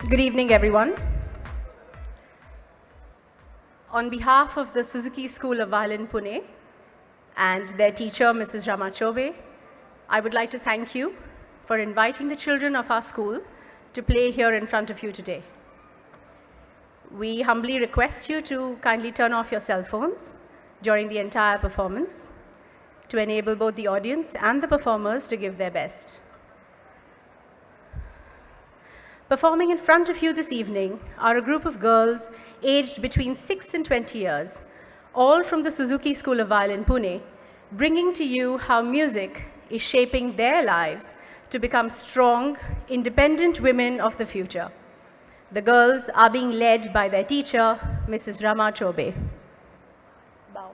Good evening, everyone. On behalf of the Suzuki School of Violin, Pune, and their teacher, Mrs. Rama Chobe, I would like to thank you for inviting the children of our school to play here in front of you today. We humbly request you to kindly turn off your cell phones during the entire performance to enable both the audience and the performers to give their best. Performing in front of you this evening are a group of girls aged between 6 and 20 years, all from the Suzuki School of Violin, Pune, bringing to you how music is shaping their lives to become strong, independent women of the future. The girls are being led by their teacher, Mrs. Rama Chobe. Bow.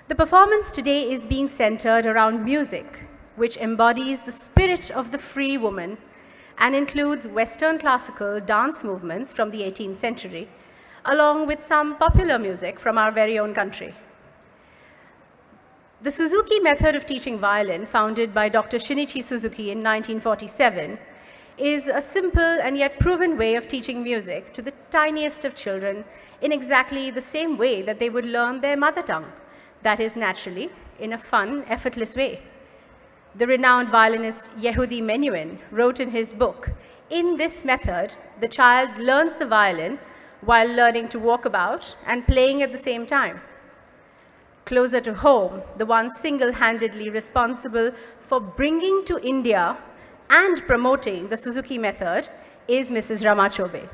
The performance today is being centered around music, which embodies the spirit of the free woman and includes Western classical dance movements from the 18th century, along with some popular music from our very own country. The Suzuki method of teaching violin, founded by Dr. Shinichi Suzuki in 1947, is a simple and yet proven way of teaching music to the tiniest of children in exactly the same way that they would learn their mother tongue. That is, naturally, in a fun, effortless way. The renowned violinist Yehudi Menuhin wrote in his book, "In this method, the child learns the violin while learning to walk about and playing at the same time." Closer to home, the one single-handedly responsible for bringing to India and promoting the Suzuki method is Mrs. Rama Chobe.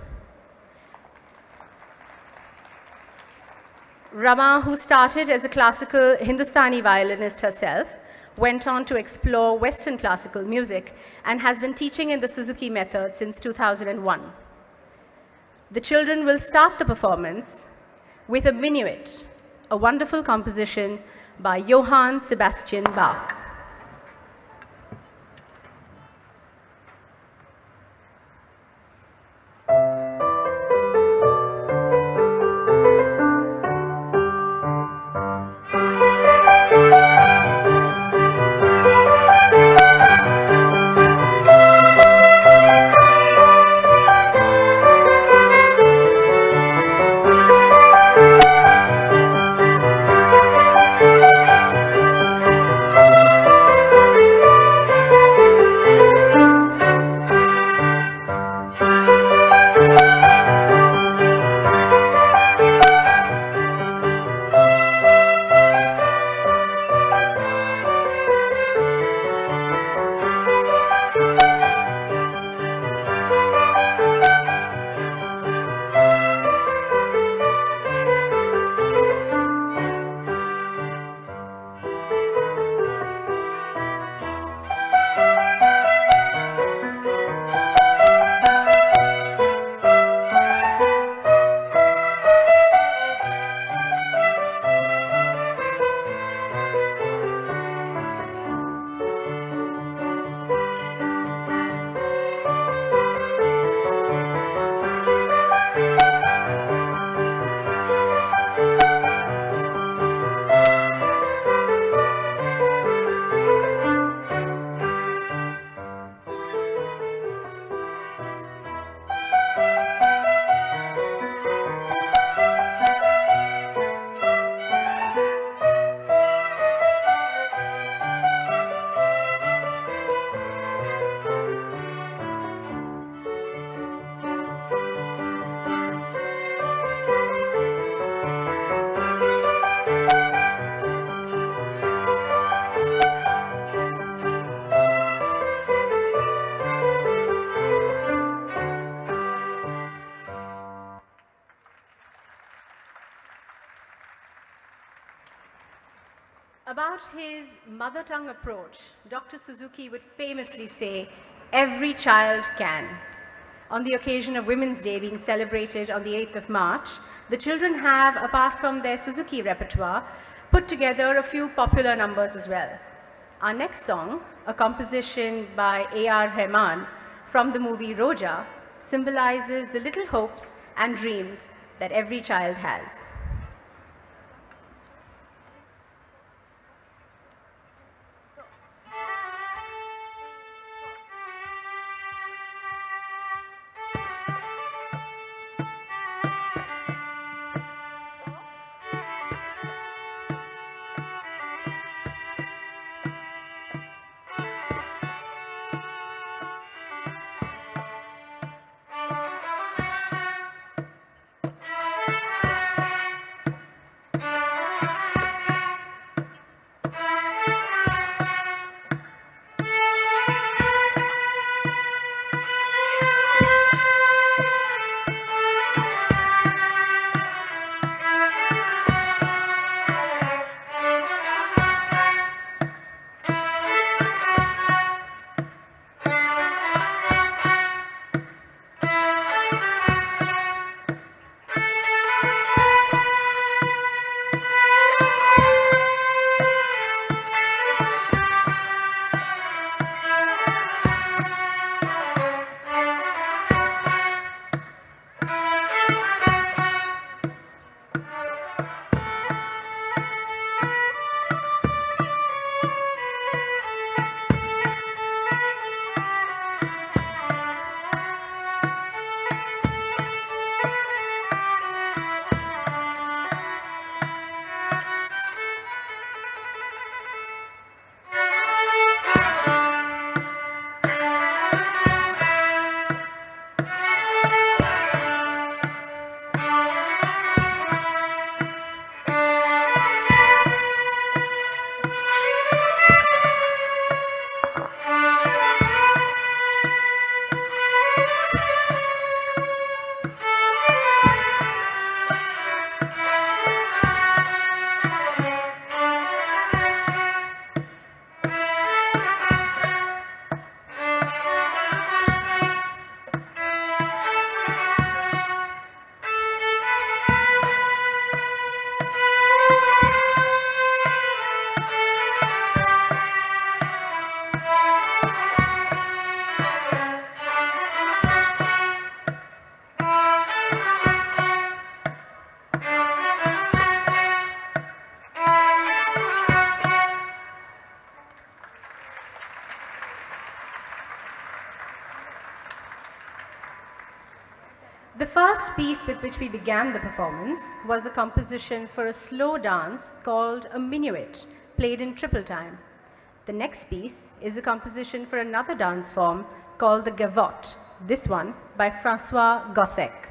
Rama, who started as a classical Hindustani violinist herself, went on to explore Western classical music and has been teaching in the Suzuki method since 2001. The children will start the performance with a minuet, a wonderful composition by Johann Sebastian Bach. About his mother tongue approach, Dr. Suzuki would famously say, "Every child can." On the occasion of Women's Day being celebrated on the 8th of March, the children have, apart from their Suzuki repertoire, put together a few popular numbers as well. Our next song, a composition by A.R. Rahman from the movie Roja, symbolizes the little hopes and dreams that every child has. first piece with which we began the performance was a composition for a slow dance called a minuet, played in triple time. The next piece is a composition for another dance form called the gavotte, this one by Francois Gossec.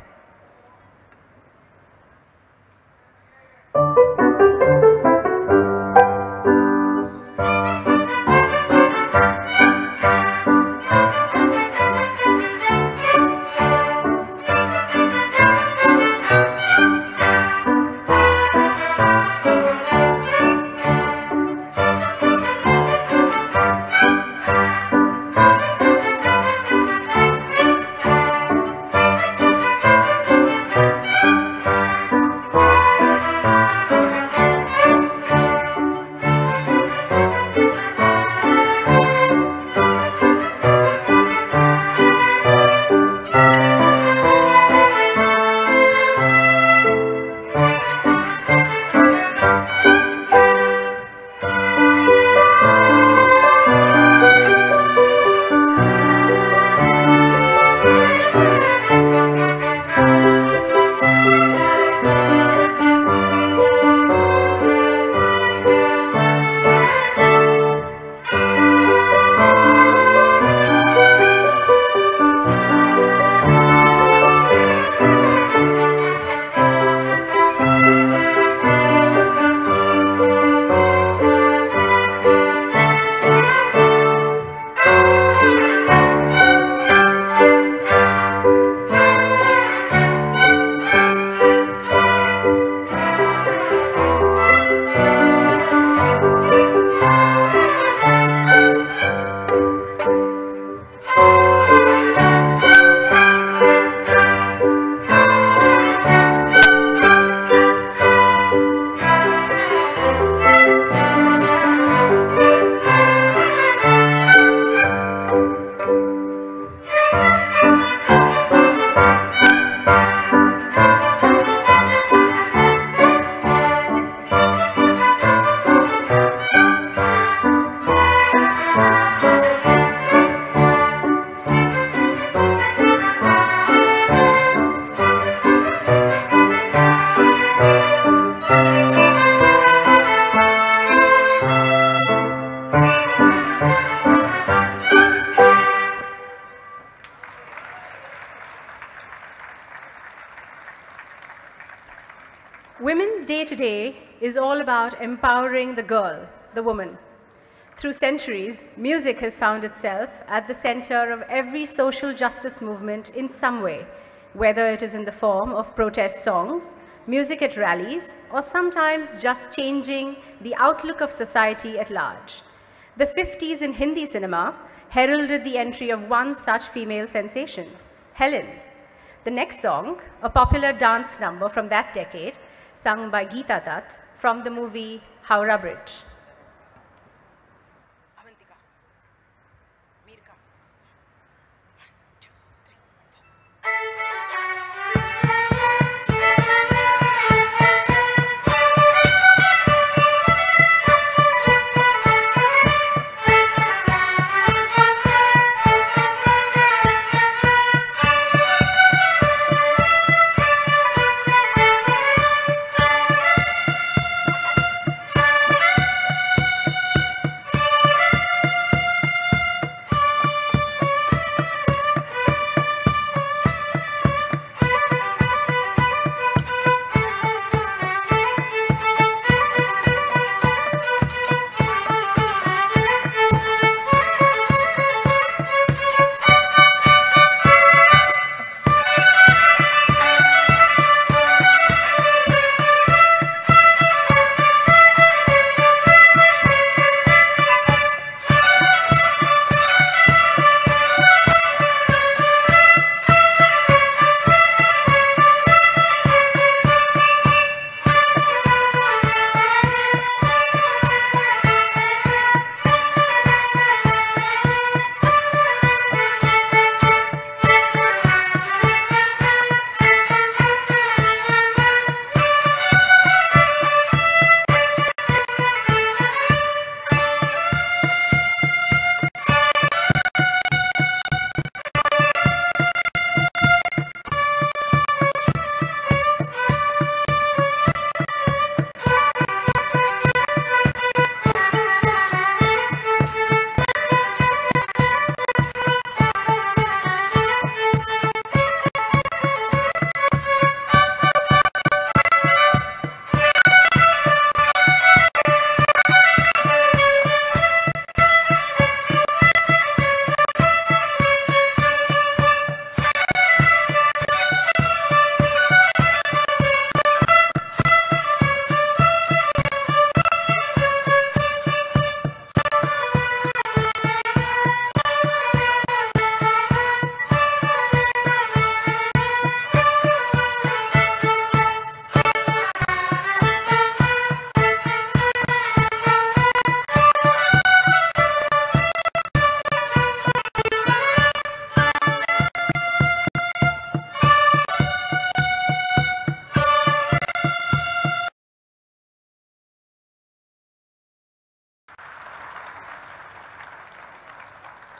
Women's Day today is all about empowering the girl, the woman. Through centuries, music has found itself at the center of every social justice movement in some way, whether it is in the form of protest songs, music at rallies, or sometimes just changing the outlook of society at large. The 50s in Hindi cinema heralded the entry of one such female sensation, Helen. The next song, a popular dance number from that decade, sung by Geeta Dutt from the movie Howrah Bridge.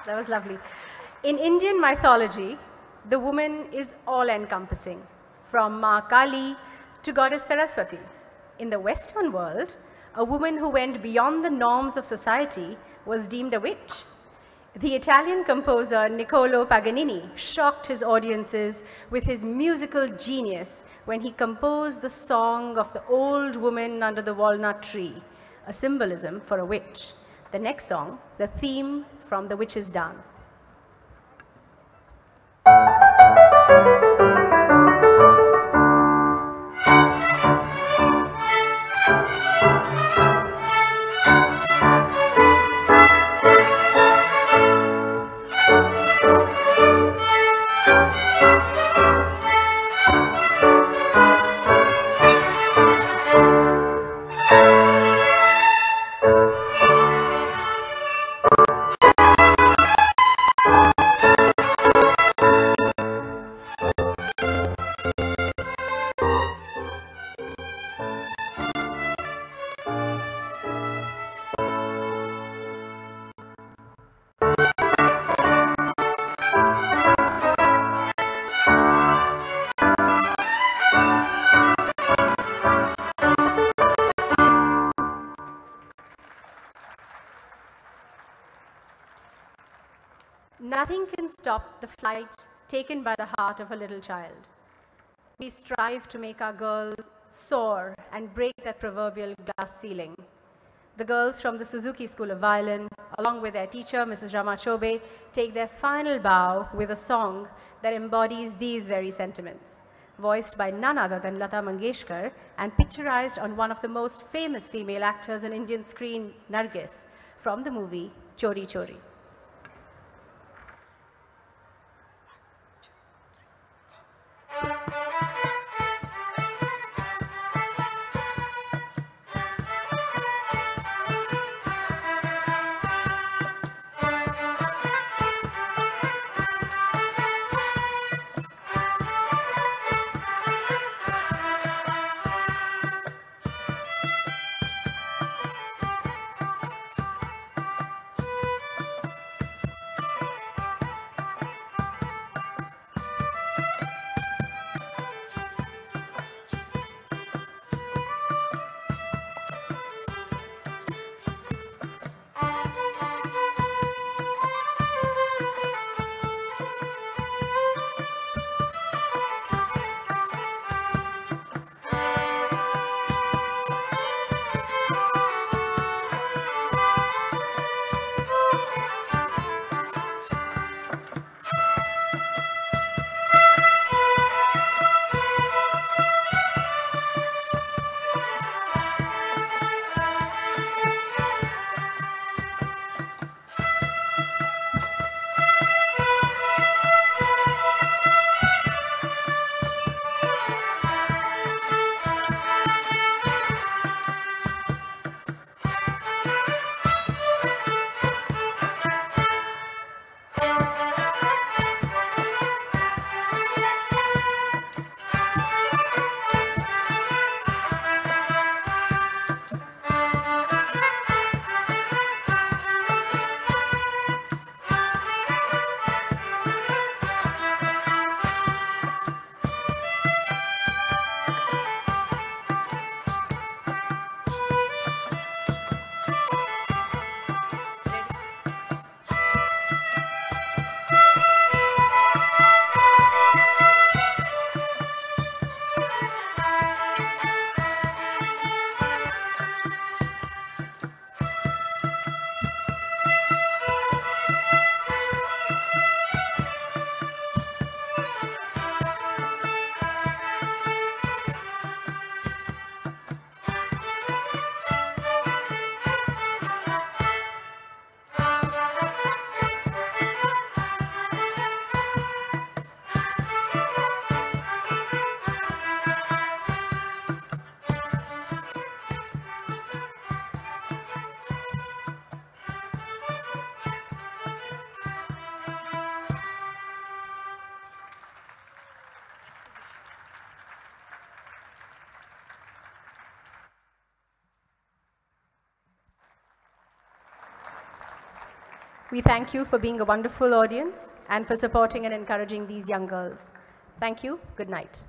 That was lovely. In Indian mythology, the woman is all-encompassing, from Ma Kali to goddess Saraswati. In the Western world, a woman who went beyond the norms of society was deemed a witch. The Italian composer Niccolo Paganini shocked his audiences with his musical genius when he composed the song of the old woman under the walnut tree, a symbolism for a witch. The next song, the theme from The Witch's Dance. Nothing can stop the flight taken by the heart of a little child. We strive to make our girls soar and break that proverbial glass ceiling. The girls from the Suzuki School of Violin, along with their teacher, Mrs. Rama Chobe, take their final bow with a song that embodies these very sentiments, voiced by none other than Lata Mangeshkar and picturized on one of the most famous female actors in Indian screen, Nargis, from the movie Chori Chori. We thank you for being a wonderful audience and for supporting and encouraging these young girls. Thank you. Good night.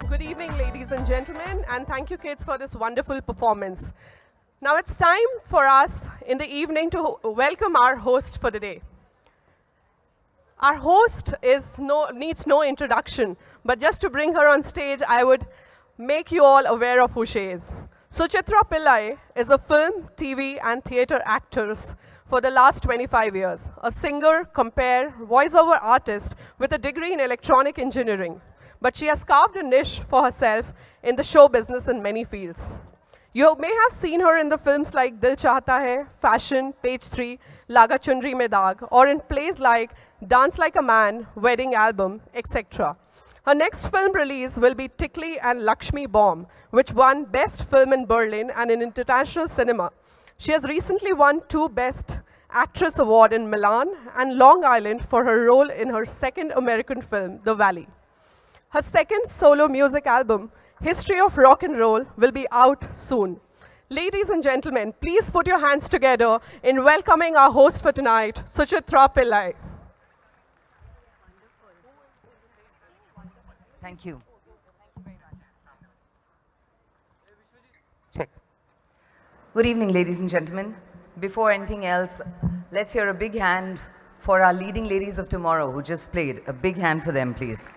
Good evening, ladies and gentlemen, and thank you, kids, for this wonderful performance. Now it's time for us in the evening to welcome our host for the day. Our host needs no introduction, but just to bring her on stage, I would make you all aware of who she is. Suchitra Pillai is a film, TV, and theater actress for the last 25 years, a singer, compare, voiceover artist with a degree in electronic engineering. But she has carved a niche for herself in the show business in many fields. You may have seen her in the films like Dil Chahta Hai, Fashion, Page 3, Laga Chunri Mein Daag, or in plays like Dance Like a Man, Wedding Album, etc. Her next film release will be Tikli and Lakshmi Bomb, which won Best Film in Berlin and in International Cinema. She has recently won 2 Best Actress Award in Milan and Long Island for her role in her second American film, The Valley. Her second solo music album, History of Rock and Roll, will be out soon. Ladies and gentlemen, please put your hands together in welcoming our host for tonight, Suchitra Pillai. Thank you. Check. Good evening, ladies and gentlemen. Before anything else, let's hear a big hand for our leading ladies of tomorrow who just played. A big hand for them, please.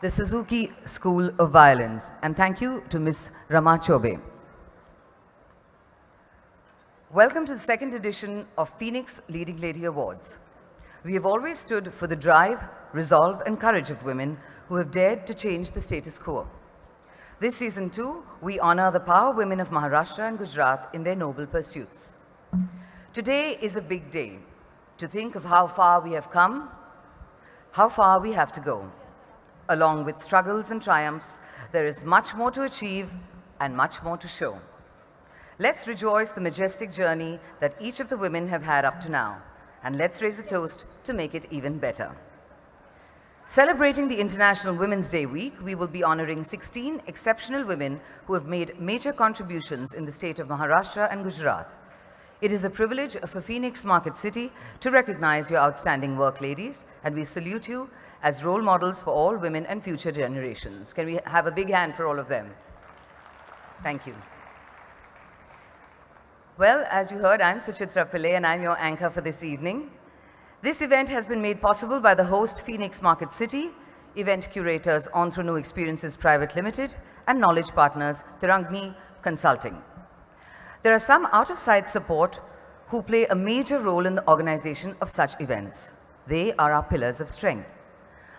The Suzuki School of Violins, and thank you to Ms. Rama Chobe. Welcome to the second edition of Phoenix Leading Lady Awards. We have always stood for the drive, resolve, and courage of women who have dared to change the status quo. This season too, we honor the power women of Maharashtra and Gujarat in their noble pursuits. Today is a big day to think of how far we have come, how far we have to go. Along with struggles and triumphs, there is much more to achieve and much more to show. Let's rejoice the majestic journey that each of the women have had up to now, and let's raise a toast to make it even better. Celebrating the International Women's Day week, we will be honoring 16 exceptional women who have made major contributions in the state of Maharashtra and Gujarat. It is a privilege of a Phoenix Market City to recognize your outstanding work, ladies, and we salute you as role models for all women and future generations. Can we have a big hand for all of them? Thank you. Well, as you heard, I'm Suchitra Pillai and I'm your anchor for this evening. This event has been made possible by the host Phoenix Market City, event curators Entrepreneur Experiences Private Limited, and knowledge partners Tirangni Consulting. There are some out-of-sight support who play a major role in the organization of such events. They are our pillars of strength.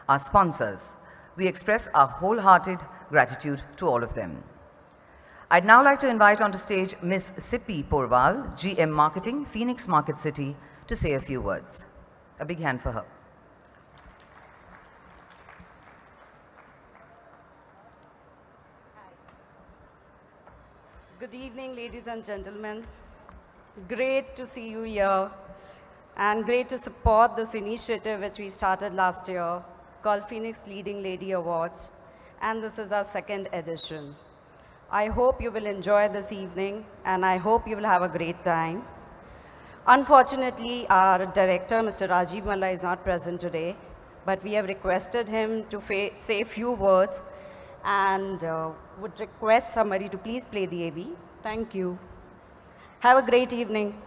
Our sponsors. We express our wholehearted gratitude to all of them. I'd now like to invite onto stage Ms. Sippy Porwal, GM Marketing, Phoenix Market City, to say a few words. A big hand for her. Good evening, ladies and gentlemen. Great to see you here, and great to support this initiative which we started last year called Phoenix Leading Lady Awards, and this is our second edition. I hope you will enjoy this evening, and I hope you will have a great time. Unfortunately, our director, Mr. Rajiv Malla, is not present today, but we have requested him to say a few words and would request somebody to please play the AV. Thank you. Have a great evening.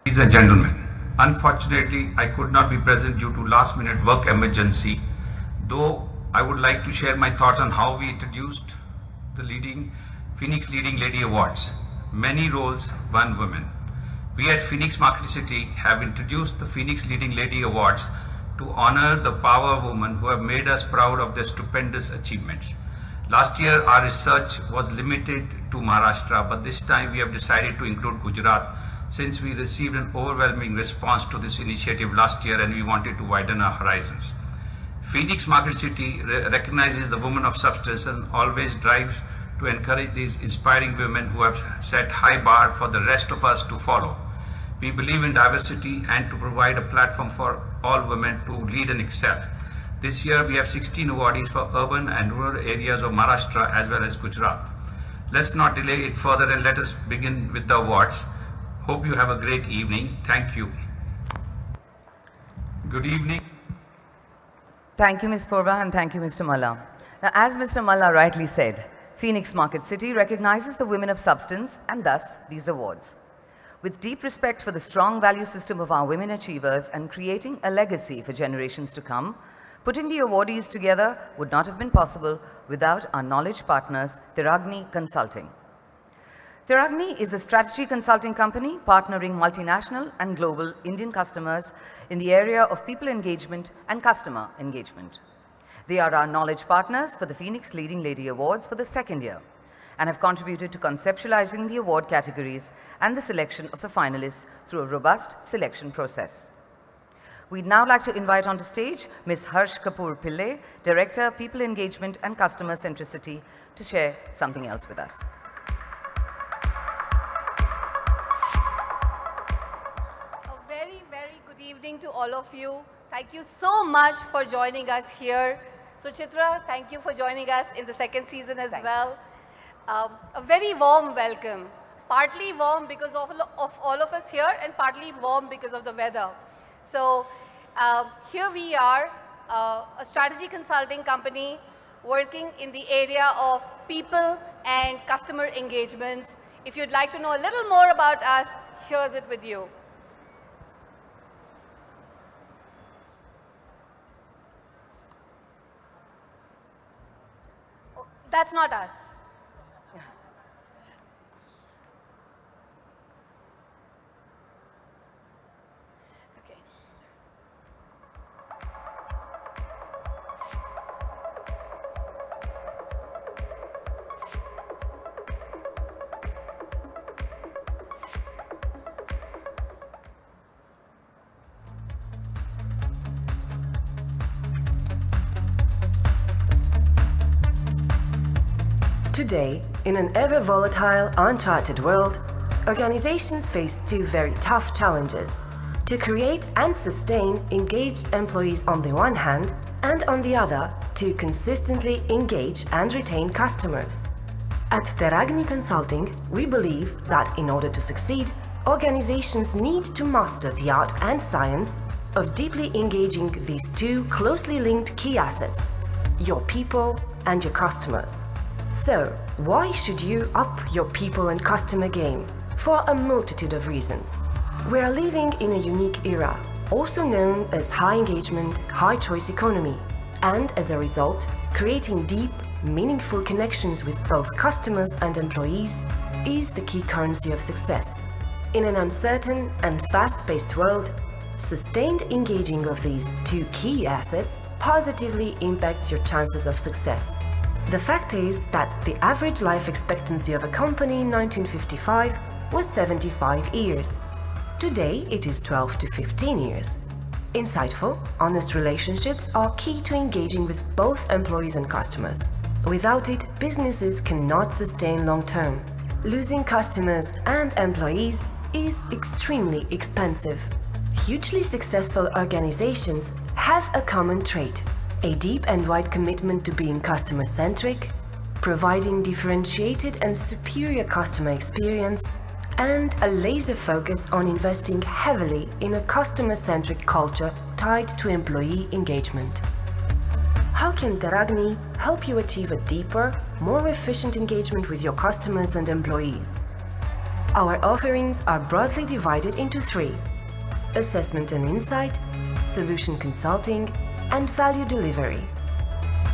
Ladies and gentlemen, unfortunately, I could not be present due to last-minute work emergency, though I would like to share my thoughts on how we introduced the Phoenix Leading Lady Awards. Many roles, one woman. We at Phoenix Market City have introduced the Phoenix Leading Lady Awards to honor the power of women who have made us proud of their stupendous achievements. Last year, our research was limited to Maharashtra, but this time we have decided to include Gujarat since we received an overwhelming response to this initiative last year and we wanted to widen our horizons. Phoenix Market City recognizes the woman of substance and always drives to encourage these inspiring women who have set high bar for the rest of us to follow. We believe in diversity and to provide a platform for all women to lead and excel. This year we have 16 awardees for urban and rural areas of Maharashtra as well as Gujarat. Let's not delay it further and let us begin with the awards. Hope you have a great evening. Thank you. Good evening. Thank you, Ms. Purva, and thank you, Mr. Malla. Now, as Mr. Malla rightly said, Phoenix Market City recognizes the women of substance and thus these awards. With deep respect for the strong value system of our women achievers and creating a legacy for generations to come, putting the awardees together would not have been possible without our knowledge partners, Tiragni Consulting. Tiragni is a strategy consulting company partnering multinational and global Indian customers in the area of people engagement and customer engagement. They are our knowledge partners for the Phoenix Leading Lady Awards for the second year and have contributed to conceptualizing the award categories and the selection of the finalists through a robust selection process. We'd now like to invite onto stage Ms. Harsh Kapoor Pillai, Director, People Engagement and Customer Centricity, to share something else with us. A very, very good evening to all of you. Thank you so much for joining us here. Suchitra, thank you for joining us in the second season as well. A very warm welcome. Partly warm because of all of us here and partly warm because of the weather. So here we are, a strategy consulting company working in the area of people and customer engagements. If you'd like to know a little more about us, here's it with you. Oh, that's not us. Today, in an ever-volatile, uncharted world, organizations face two very tough challenges: to create and sustain engaged employees on the one hand, and on the other, to consistently engage and retain customers. At Tiragni Consulting, we believe that in order to succeed, organizations need to master the art and science of deeply engaging these two closely linked key assets: your people and your customers. So, why should you up your people and customer game? For a multitude of reasons. We are living in a unique era, also known as high engagement, high choice economy, and as a result, creating deep, meaningful connections with both customers and employees is the key currency of success. In an uncertain and fast-paced world, sustained engaging of these two key assets positively impacts your chances of success. The fact is that the average life expectancy of a company in 1955 was 75 years. Today, it is 12 to 15 years. Insightful, honest relationships are key to engaging with both employees and customers. Without it, businesses cannot sustain long-term. Losing customers and employees is extremely expensive. Hugely successful organizations have a common trait: a deep and wide commitment to being customer-centric, providing differentiated and superior customer experience, and a laser focus on investing heavily in a customer-centric culture tied to employee engagement. How can Tiragni help you achieve a deeper, more efficient engagement with your customers and employees? Our offerings are broadly divided into three: assessment and insight, solution consulting, and value delivery.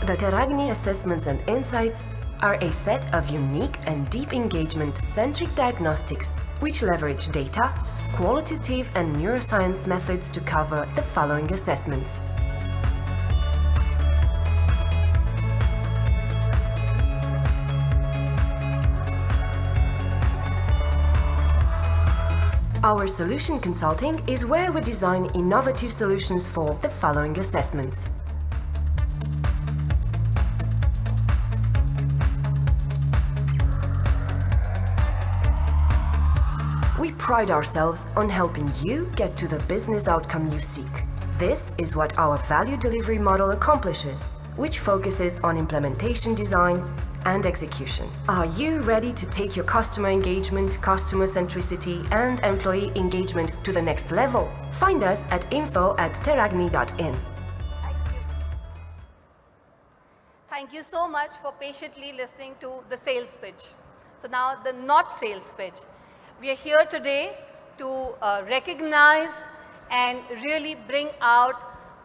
The Tiragni Assessments and Insights are a set of unique and deep engagement-centric diagnostics which leverage data, qualitative and neuroscience methods to cover the following assessments. Our solution consulting is where we design innovative solutions for the following assessments. we pride ourselves on helping you get to the business outcome you seek. This is what our value delivery model accomplishes, which focuses on implementation design and execution. Are you ready to take your customer engagement, customer centricity, and employee engagement to the next level? Find us at info@teragni.in. Thank you so much for patiently listening to the sales pitch. So now the not sales pitch. We are here today to recognize and really bring out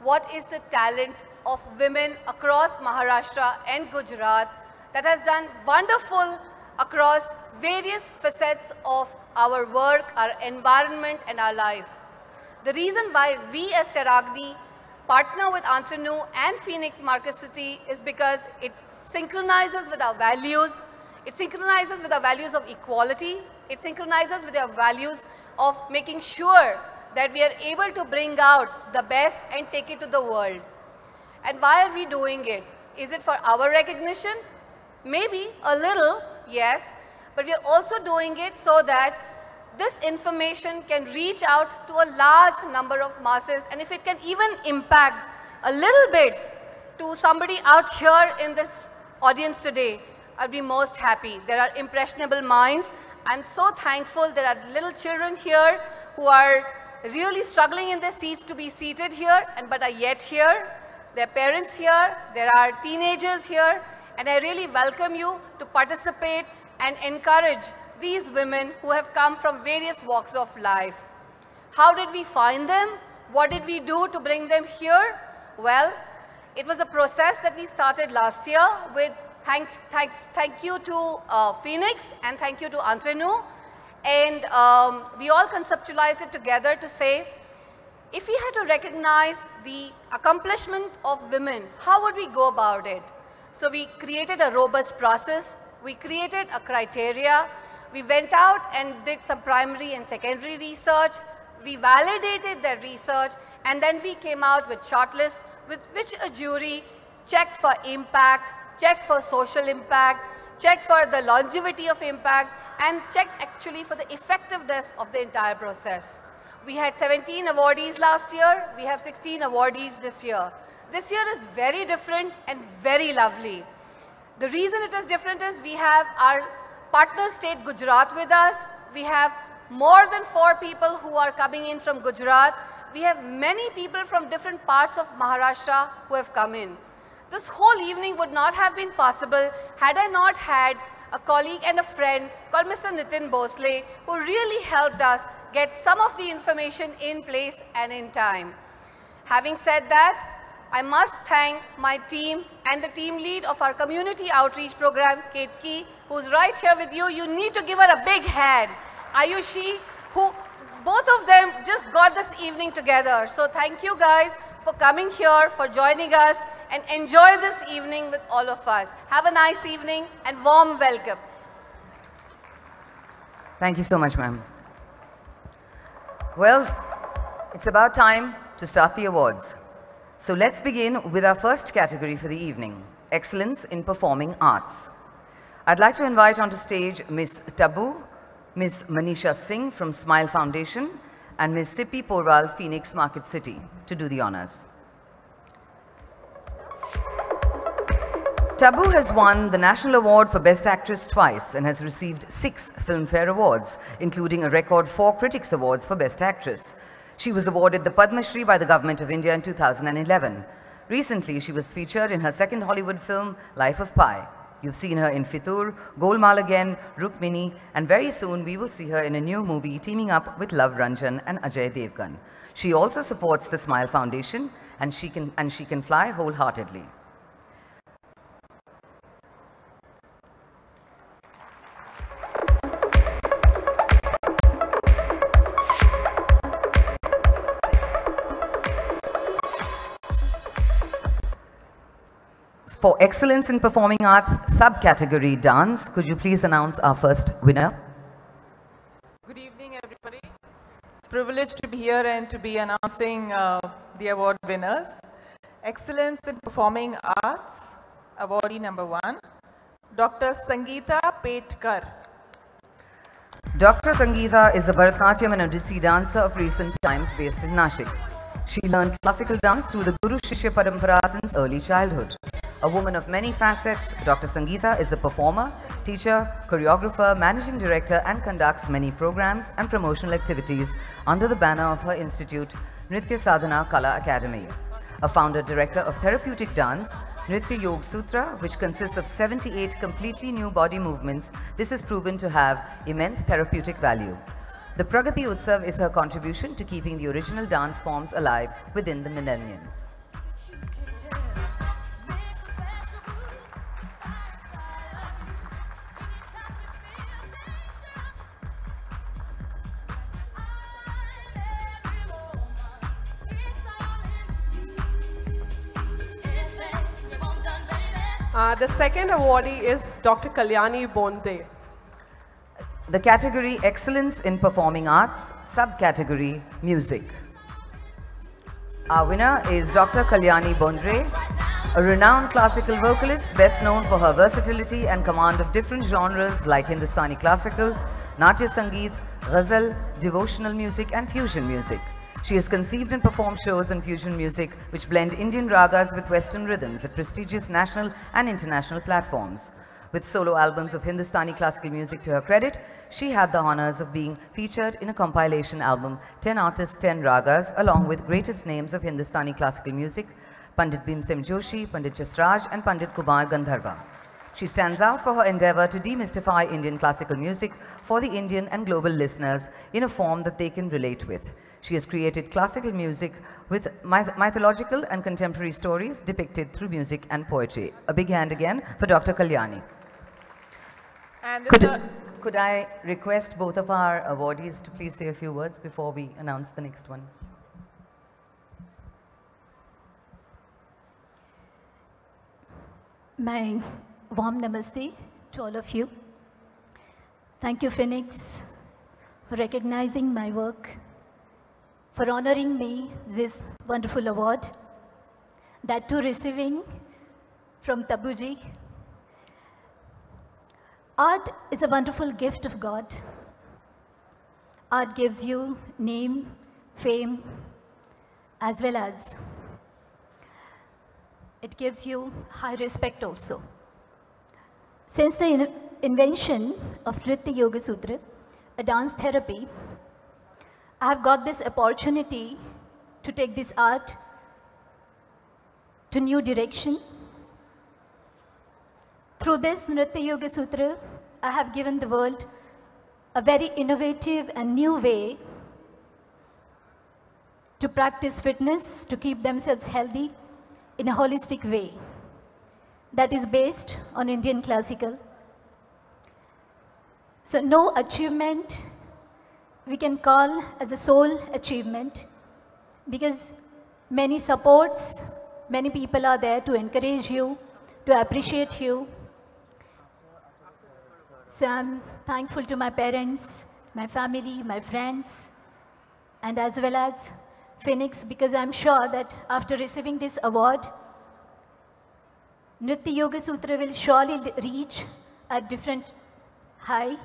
what is the talent of women across Maharashtra and Gujarat that has done wonderful across various facets of our work, our environment, and our life. The reason why we as Teragni partner with Entrepreneur and Phoenix Market City is because it synchronizes with our values. It synchronizes with our values of equality. It synchronizes with our values of making sure that we are able to bring out the best and take it to the world. And why are we doing it? Is it for our recognition? Maybe a little, yes, but we are also doing it so that this information can reach out to a large number of masses, and if it can even impact a little bit to somebody out here in this audience today, I'd be most happy. There are impressionable minds. I'm so thankful there are little children here who are really struggling in their seats to be seated here, but are yet here. There are parents here, there are teenagers here, and I really welcome you to participate and encourage these women who have come from various walks of life. How did we find them? What did we do to bring them here? Well, it was a process that we started last year with thank you to Phoenix and thank you to Entrepreneur. And we all conceptualized it together to say, if we had to recognize the accomplishment of women, how would we go about it? So we created a robust process. We created a criteria. We went out and did some primary and secondary research. We validated that research, and then we came out with shortlists with which a jury checked for impact, checked for social impact, checked for the longevity of impact, and checked actually for the effectiveness of the entire process. We had 17 awardees last year. We have 16 awardees this year. This year is very different and very lovely. The reason it is different is we have our partner state Gujarat with us. We have more than 4 people who are coming in from Gujarat. We have many people from different parts of Maharashtra who have come in. This whole evening would not have been possible had I not had a colleague and a friend called Mr. Nitin Bosle, who really helped us get some of the information in place and in time. Having said that, I must thank my team and the team lead of our community outreach program, Ketki, who's right here with you. You need to give her a big hand. Ayushi, who both of them just got this evening together. So thank you guys for coming here, for joining us, and enjoy this evening with all of us. Have a nice evening and warm welcome. Thank you so much, ma'am. Well, it's about time to start the awards. So let's begin with our first category for the evening, Excellence in Performing Arts. I'd like to invite onto stage Ms. Tabu, Ms. Manisha Singh from Smile Foundation, and Ms. Sippy Porwal, Phoenix Market City, to do the honors. Tabu has won the National Award for Best Actress twice and has received 6 Filmfare Awards, including a record 4 Critics Awards for Best Actress. She was awarded the Padma Shri by the Government of India in 2011. Recently, she was featured in her second Hollywood film, Life of Pi. You've seen her in Fitur, Golmaal Again, Rukmini, and very soon we will see her in a new movie teaming up with Love Ranjan and Ajay Devgan. She also supports the Smile Foundation, and she can fly wholeheartedly. For Excellence in Performing Arts subcategory Dance, could you please announce our first winner? Good evening, everybody. It's a privilege to be here and to be announcing the award winners. Excellence in Performing Arts, awardee number 1, Dr. Sangeeta Petkar. Dr. Sangeeta is a Bharatanatyam and Odissi dancer of recent times based in Nashik. She learned classical dance through the Guru Shishya Parampara since early childhood. A woman of many facets, Dr. Sangeeta is a performer, teacher, choreographer, managing director and conducts many programs and promotional activities under the banner of her institute, Nritya Sadhana Kala Academy. A founder-director of therapeutic dance, Nritya Yoga Sutra, which consists of 78 completely new body movements, this is proven to have immense therapeutic value. The Pragati Utsav is her contribution to keeping the original dance forms alive within the millenniums. The second awardee is Dr. Kalyani Bonde. The category Excellence in Performing Arts, subcategory Music. Our winner is Dr. Kalyani Bondre, a renowned classical vocalist best known for her versatility and command of different genres like Hindustani classical, Natya Sangeet, ghazal, devotional music and fusion music. She has conceived and performed shows in fusion music which blend Indian ragas with Western rhythms at prestigious national and international platforms. With solo albums of Hindustani classical music to her credit, she had the honors of being featured in a compilation album, 10 Artists, 10 Ragas, along with greatest names of Hindustani classical music, Pandit Bhimsen Joshi, Pandit Jasraj and Pandit Kumar Gandharva. She stands out for her endeavor to demystify Indian classical music for the Indian and global listeners in a form that they can relate with. She has created classical music with mythological and contemporary stories depicted through music and poetry. A big hand again for Dr. Kalyani. And could I request both of our awardees to please say a few words before we announce the next one? My warm namaste to all of you. Thank you, Phoenix, for recognizing my work, for honoring me with this wonderful award, that too receiving from Tabuji. Art is a wonderful gift of God. Art gives you name, fame, as well as it gives you high respect also. Since the invention of Nritya Yoga Sutra, a dance therapy, I have got this opportunity to take this art to new direction. Through this Nritya Yoga Sutra, I have given the world a very innovative and new way to practice fitness, to keep themselves healthy in a holistic way that is based on Indian classical. So no achievement we can call as a sole achievement, because many supports, many people are there to encourage you, to appreciate you. So I'm thankful to my parents, my family, my friends, and as well as Phoenix, because I'm sure that after receiving this award, Nritya Yoga Sutra will surely reach a different high,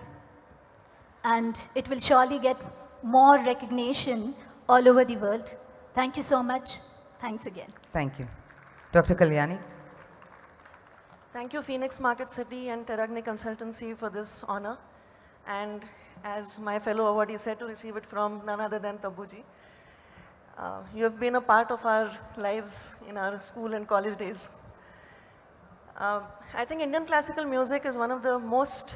and it will surely get more recognition all over the world. Thank you so much. Thanks again. Thank you. Dr. Kalyani. Thank you, Phoenix Market City and Teragni Consultancy for this honor. And as my fellow awardee said, to receive it from none other than Tabuji. You have been a part of our lives in our school and college days. I think Indian classical music is one of the most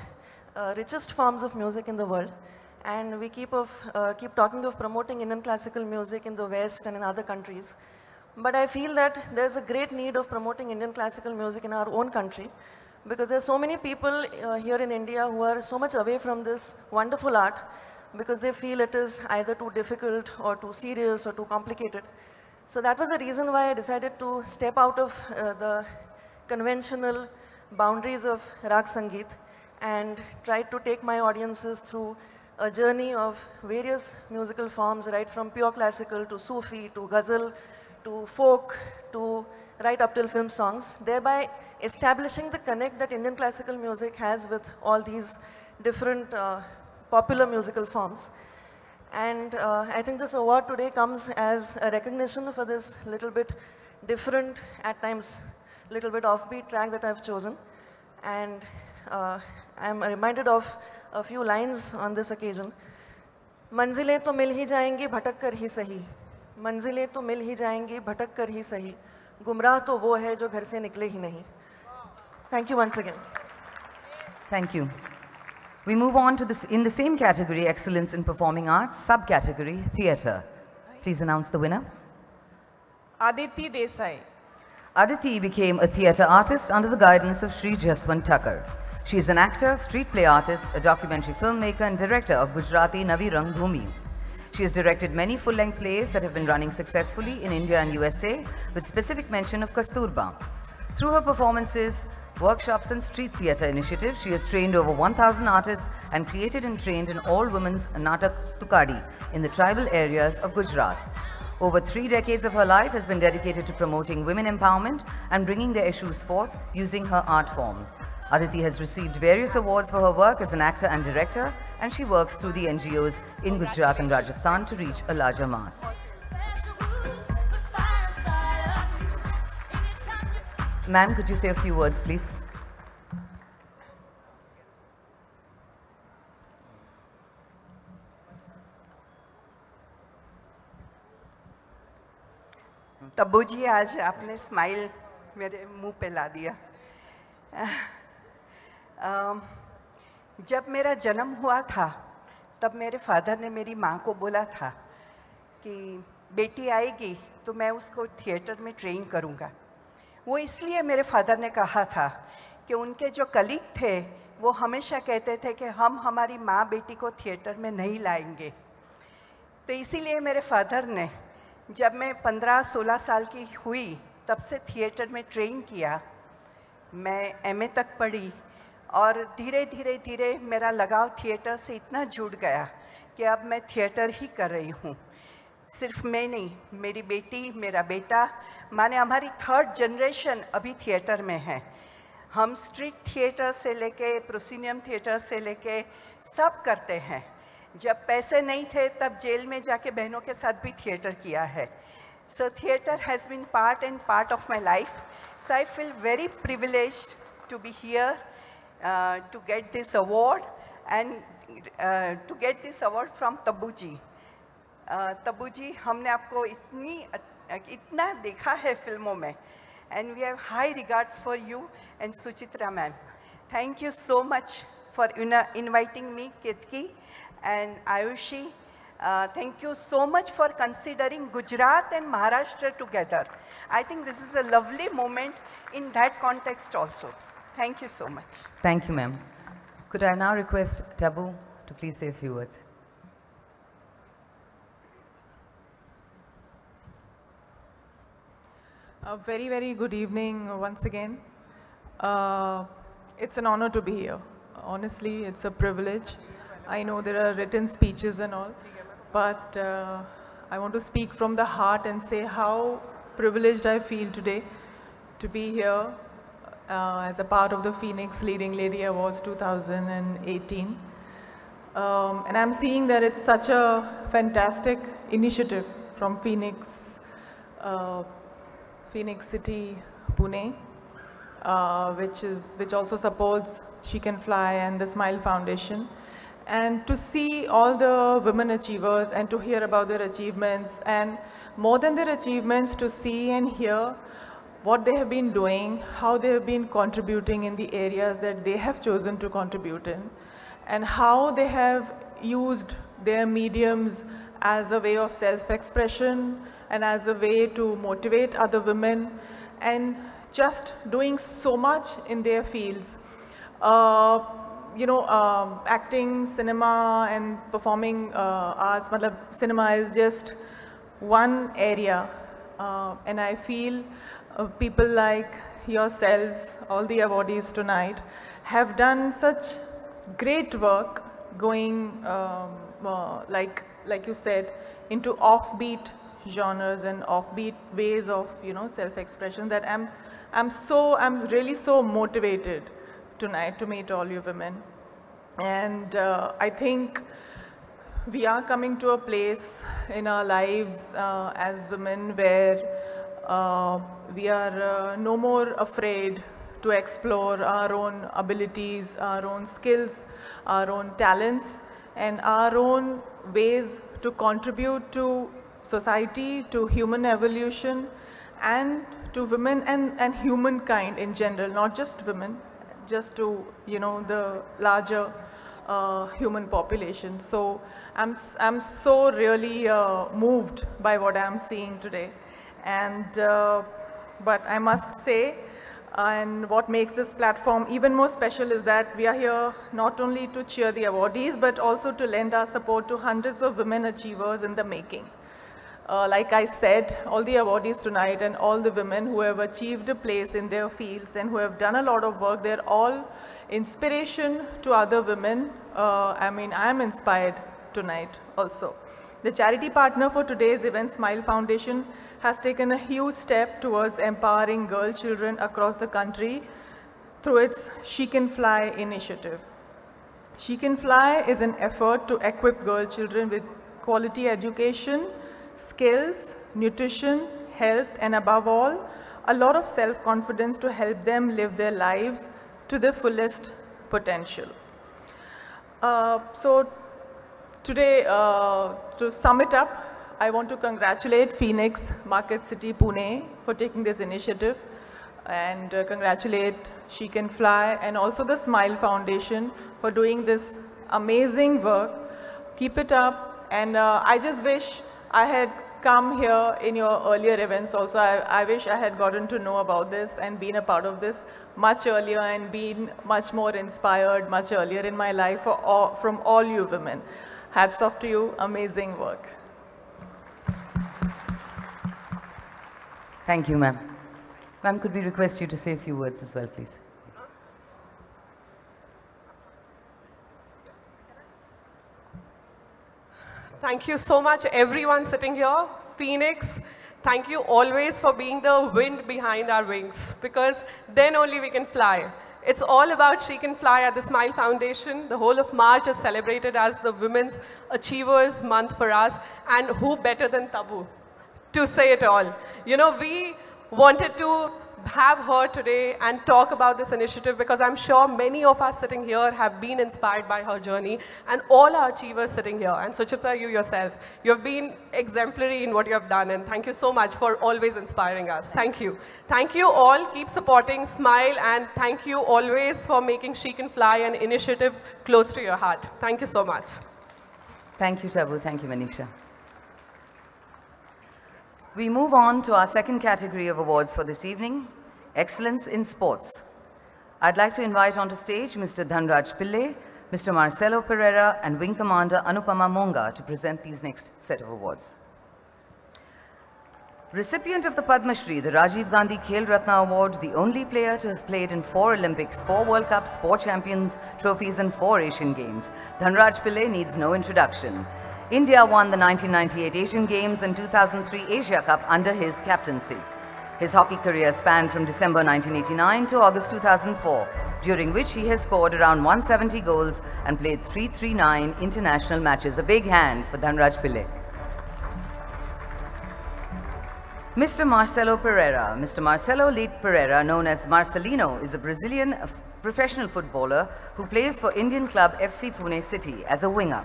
richest forms of music in the world, and we keep talking of promoting Indian classical music in the West and in other countries. But I feel that there's a great need of promoting Indian classical music in our own country, because there's so many people here in India who are so much away from this wonderful art because they feel it is either too difficult or too serious or too complicated. So that was the reason why I decided to step out of the conventional boundaries of Rag Sangeet and tried to take my audiences through a journey of various musical forms, right from pure classical to Sufi to ghazal to folk to right up till film songs, thereby establishing the connect that Indian classical music has with all these different popular musical forms. And I think this award today comes as a recognition for this little bit different, at times, little bit offbeat track that I've chosen. And I'm reminded of a few lines on this occasion. मंजिलें तो मिल ही जाएंगी भटक कर ही सही, मंजिलें तो मिल ही जाएंगी भटक कर ही सही, गुमराह तो वो है जो घर से निकले ही नहीं. Thank you once again. Thank you. We move on to this in the same category, Excellence in Performing Arts, subcategory Theatre. Please announce the winner. Aditi Desai. Aditi became a theatre artist under the guidance of Sri Jaswant Thakur. She is an actor, street play artist, a documentary filmmaker and director of Gujarati Navi Rangbhumi. She has directed many full-length plays that have been running successfully in India and USA, with specific mention of Kasturba. Through her performances, workshops and street theatre initiatives, she has trained over 1,000 artists and created and trained an all-women's Natak Tukadi in the tribal areas of Gujarat. Over 3 decades of her life has been dedicated to promoting women empowerment and bringing their issues forth using her art form. Aditi has received various awards for her work as an actor and director, and she works through the NGOs in Gujarat and Rajasthan to reach a larger mass. Ma'am, could you say a few words, please? Tabu जी, आज आपने smile मेरे मुंह पे ला दिया. जब मेरा जन्म हुआ था तब मेरे फादर ने मेरी माँ को बोला था कि बेटी आएगी तो मैं उसको थिएटर में ट्रेन करूँगा. वो इसलिए मेरे फादर ने कहा था कि उनके जो कलीग थे वो हमेशा कहते थे कि हम हमारी माँ बेटी को थिएटर में नहीं लाएंगे. तो इसीलिए मेरे फादर ने जब मैं 15-16 साल की हुई तब से थिएटर में ट्रेन किया. मैं एमए तक पढ़ी और धीरे धीरे मेरा लगाव थिएटर से इतना जुड़ गया कि अब मैं थिएटर ही कर रही हूँ. सिर्फ मैं नहीं, मेरी बेटी, मेरा बेटा, माने हमारी 3rd जनरेशन अभी थिएटर में है. हम स्ट्रीट थिएटर से लेके प्रोसिनियम थिएटर से लेके सब करते हैं. जब पैसे नहीं थे तब जेल में जाके बहनों के साथ भी थिएटर किया है. So theatre has been part and part of my life. So I feel very privileged to be here to get this award and to get this award from Taboo ji. Taboo ji, हमने आपको इतना देखा है फिल्मों में, and we have high regards for you and Suchitra ma'am. Thank you so much for inviting me, Ketki and Ayushi. Thank you so much for considering Gujarat and Maharashtra together. I think this is a lovely moment in that context also. Thank you so much. Thank you, ma'am. Could I now request Taboo to please say a few words? A very, very good evening once again. It's an honor to be here. Honestly, it's a privilege. I know there are written speeches and all, but I want to speak from the heart and say how privileged I feel today to be here as a part of the Phoenix Leading Lady Awards 2018. And I'm seeing that it's such a fantastic initiative from Phoenix City, Pune, which also supports She Can Fly and the Smile Foundation. And to see all the women achievers and to hear about their achievements, and more than their achievements, to see and hear what they have been doing, how they have been contributing in the areas that they have chosen to contribute in, and how they have used their mediums as a way of self-expression and as a way to motivate other women, and just doing so much in their fields. Acting, cinema and performing arts, cinema is just one area, and I feel people like yourselves, all the awardees tonight, have done such great work going, like you said, into offbeat genres and offbeat ways of self-expression, that I'm really so motivated tonight to meet all you women. And I think we are coming to a place in our lives as women where we are no more afraid to explore our own abilities, our own skills, our own talents, and our own ways to contribute to society, to human evolution, and to women and humankind in general, not just women, just to, you know, the larger human population. So I'm so really moved by what I'm seeing today. And, but I must say, and what makes this platform even more special is that we are here not only to cheer the awardees, but also to lend our support to hundreds of women achievers in the making. Like I said, all the awardees tonight and all the women who have achieved a place in their fields and who have done a lot of work, they're all inspiration to other women. I mean, I'm inspired tonight also. The charity partner for today's event, Smile Foundation, has taken a huge step towards empowering girl children across the country through its She Can Fly initiative. She Can Fly is an effort to equip girl children with quality education, skills, nutrition, health, and above all, a lot of self-confidence to help them live their lives to their fullest potential. So today, to sum it up, I want to congratulate Phoenix Market City Pune for taking this initiative, and congratulate She Can Fly and also the Smile Foundation for doing this amazing work. Keep it up, and I just wish I had come here in your earlier events also. I wish I had gotten to know about this and been a part of this much earlier and been much more inspired much earlier in my life from all you women. Hats off to you, amazing work. Thank you, ma'am. Ma'am, could we request you to say a few words as well, please? Thank you so much, everyone sitting here. Phoenix, thank you always for being the wind behind our wings, because then only we can fly. It's all about She Can Fly at the Smile Foundation. The whole of March is celebrated as the Women's Achievers Month for us, and who better than Tabu to say it all. You know, we wanted to have her today and talk about this initiative because I'm sure many of us sitting here have been inspired by her journey, and all our achievers sitting here. And Suchitra, you yourself, you have been exemplary in what you have done, and thank you so much for always inspiring us. Thank you. Thank you all. Keep supporting Smile, and thank you always for making She Can Fly an initiative close to your heart. Thank you so much. Thank you, Tabu. Thank you, Manisha. We move on to our second category of awards for this evening, Excellence in Sports. I'd like to invite onto stage Mr. Dhanraj Pillai, Mr. Marcelo Pereira, and Wing Commander Anupama Monga to present these next set of awards. Recipient of the Padma Shri, the Rajiv Gandhi Khel Ratna Award, the only player to have played in 4 Olympics, 4 World Cups, 4 Champions Trophies, and 4 Asian Games, Dhanraj Pillai needs no introduction. India won the 1998 Asian Games and 2003 Asia Cup under his captaincy. His hockey career spanned from December 1989 to August 2004, during which he has scored around 170 goals and played 339 international matches. A big hand for Dhanraj Pillai. Mr. Marcelo Pereira. Mr. Marcelo Leite Pereira, known as Marcelino, is a Brazilian professional footballer who plays for Indian club FC Pune City as a winger.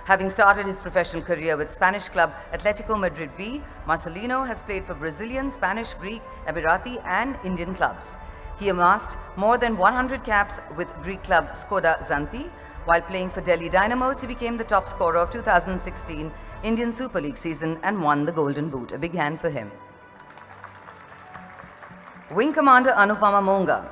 Having started his professional career with Spanish club Atletico Madrid B, Marcelino has played for Brazilian, Spanish, Greek, Emirati and Indian clubs. He amassed more than 100 caps with Greek club Skoda Xanthi. While playing for Delhi Dynamos, he became the top scorer of 2016 Indian Super League season and won the Golden Boot. A big hand for him. Wing Commander Anupama Monga.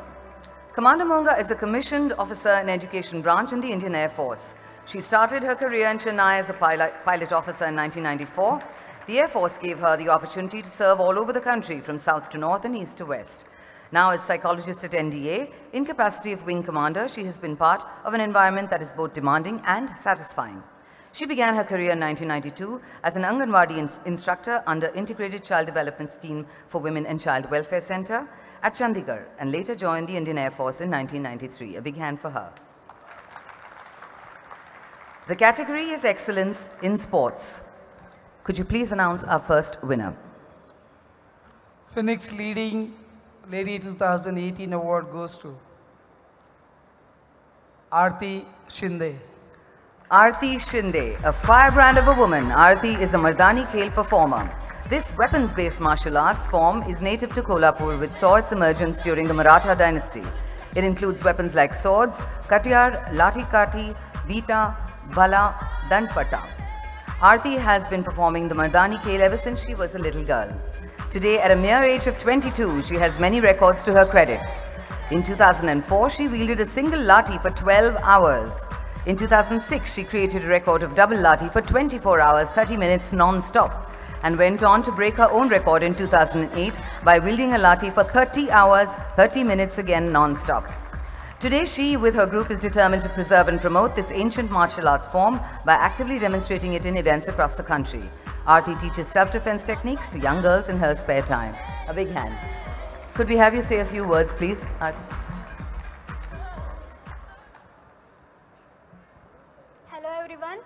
Commander Monga is a commissioned officer in Education Branch in the Indian Air Force. She started her career in Chennai as a pilot officer in 1994. The Air Force gave her the opportunity to serve all over the country from south to north and east to west. Now as psychologist at NDA, in capacity of Wing Commander, she has been part of an environment that is both demanding and satisfying. She began her career in 1992 as an Anganwadi instructor under Integrated Child Development Scheme for Women and Child Welfare Center at Chandigarh, and later joined the Indian Air Force in 1993. A big hand for her. The category is Excellence in Sports. Could you please announce our first winner? Phoenix Leading Lady 2018 award goes to Aarti Shinde. Aarti Shinde, a firebrand of a woman. Aarti is a Mardani Khel performer. This weapons-based martial arts form is native to Kolhapur, which saw its emergence during the Maratha dynasty. It includes weapons like swords, katiyar, lati kati, beeta, bhala, dandpata. Aarti has been performing the Mardani Khel ever since she was a little girl. Today, at a mere age of 22, she has many records to her credit. In 2004, she wielded a single lati for 12 hours. In 2006, she created a record of double lati for 24 hours, 30 minutes non-stop, and went on to break her own record in 2008 by wielding a lati for 30 hours, 30 minutes again non-stop. Today, she, with her group, is determined to preserve and promote this ancient martial art form by actively demonstrating it in events across the country. Aarti teaches self-defense techniques to young girls in her spare time. A big hand. Could we have you say a few words, please, Aarti? Hello, everyone.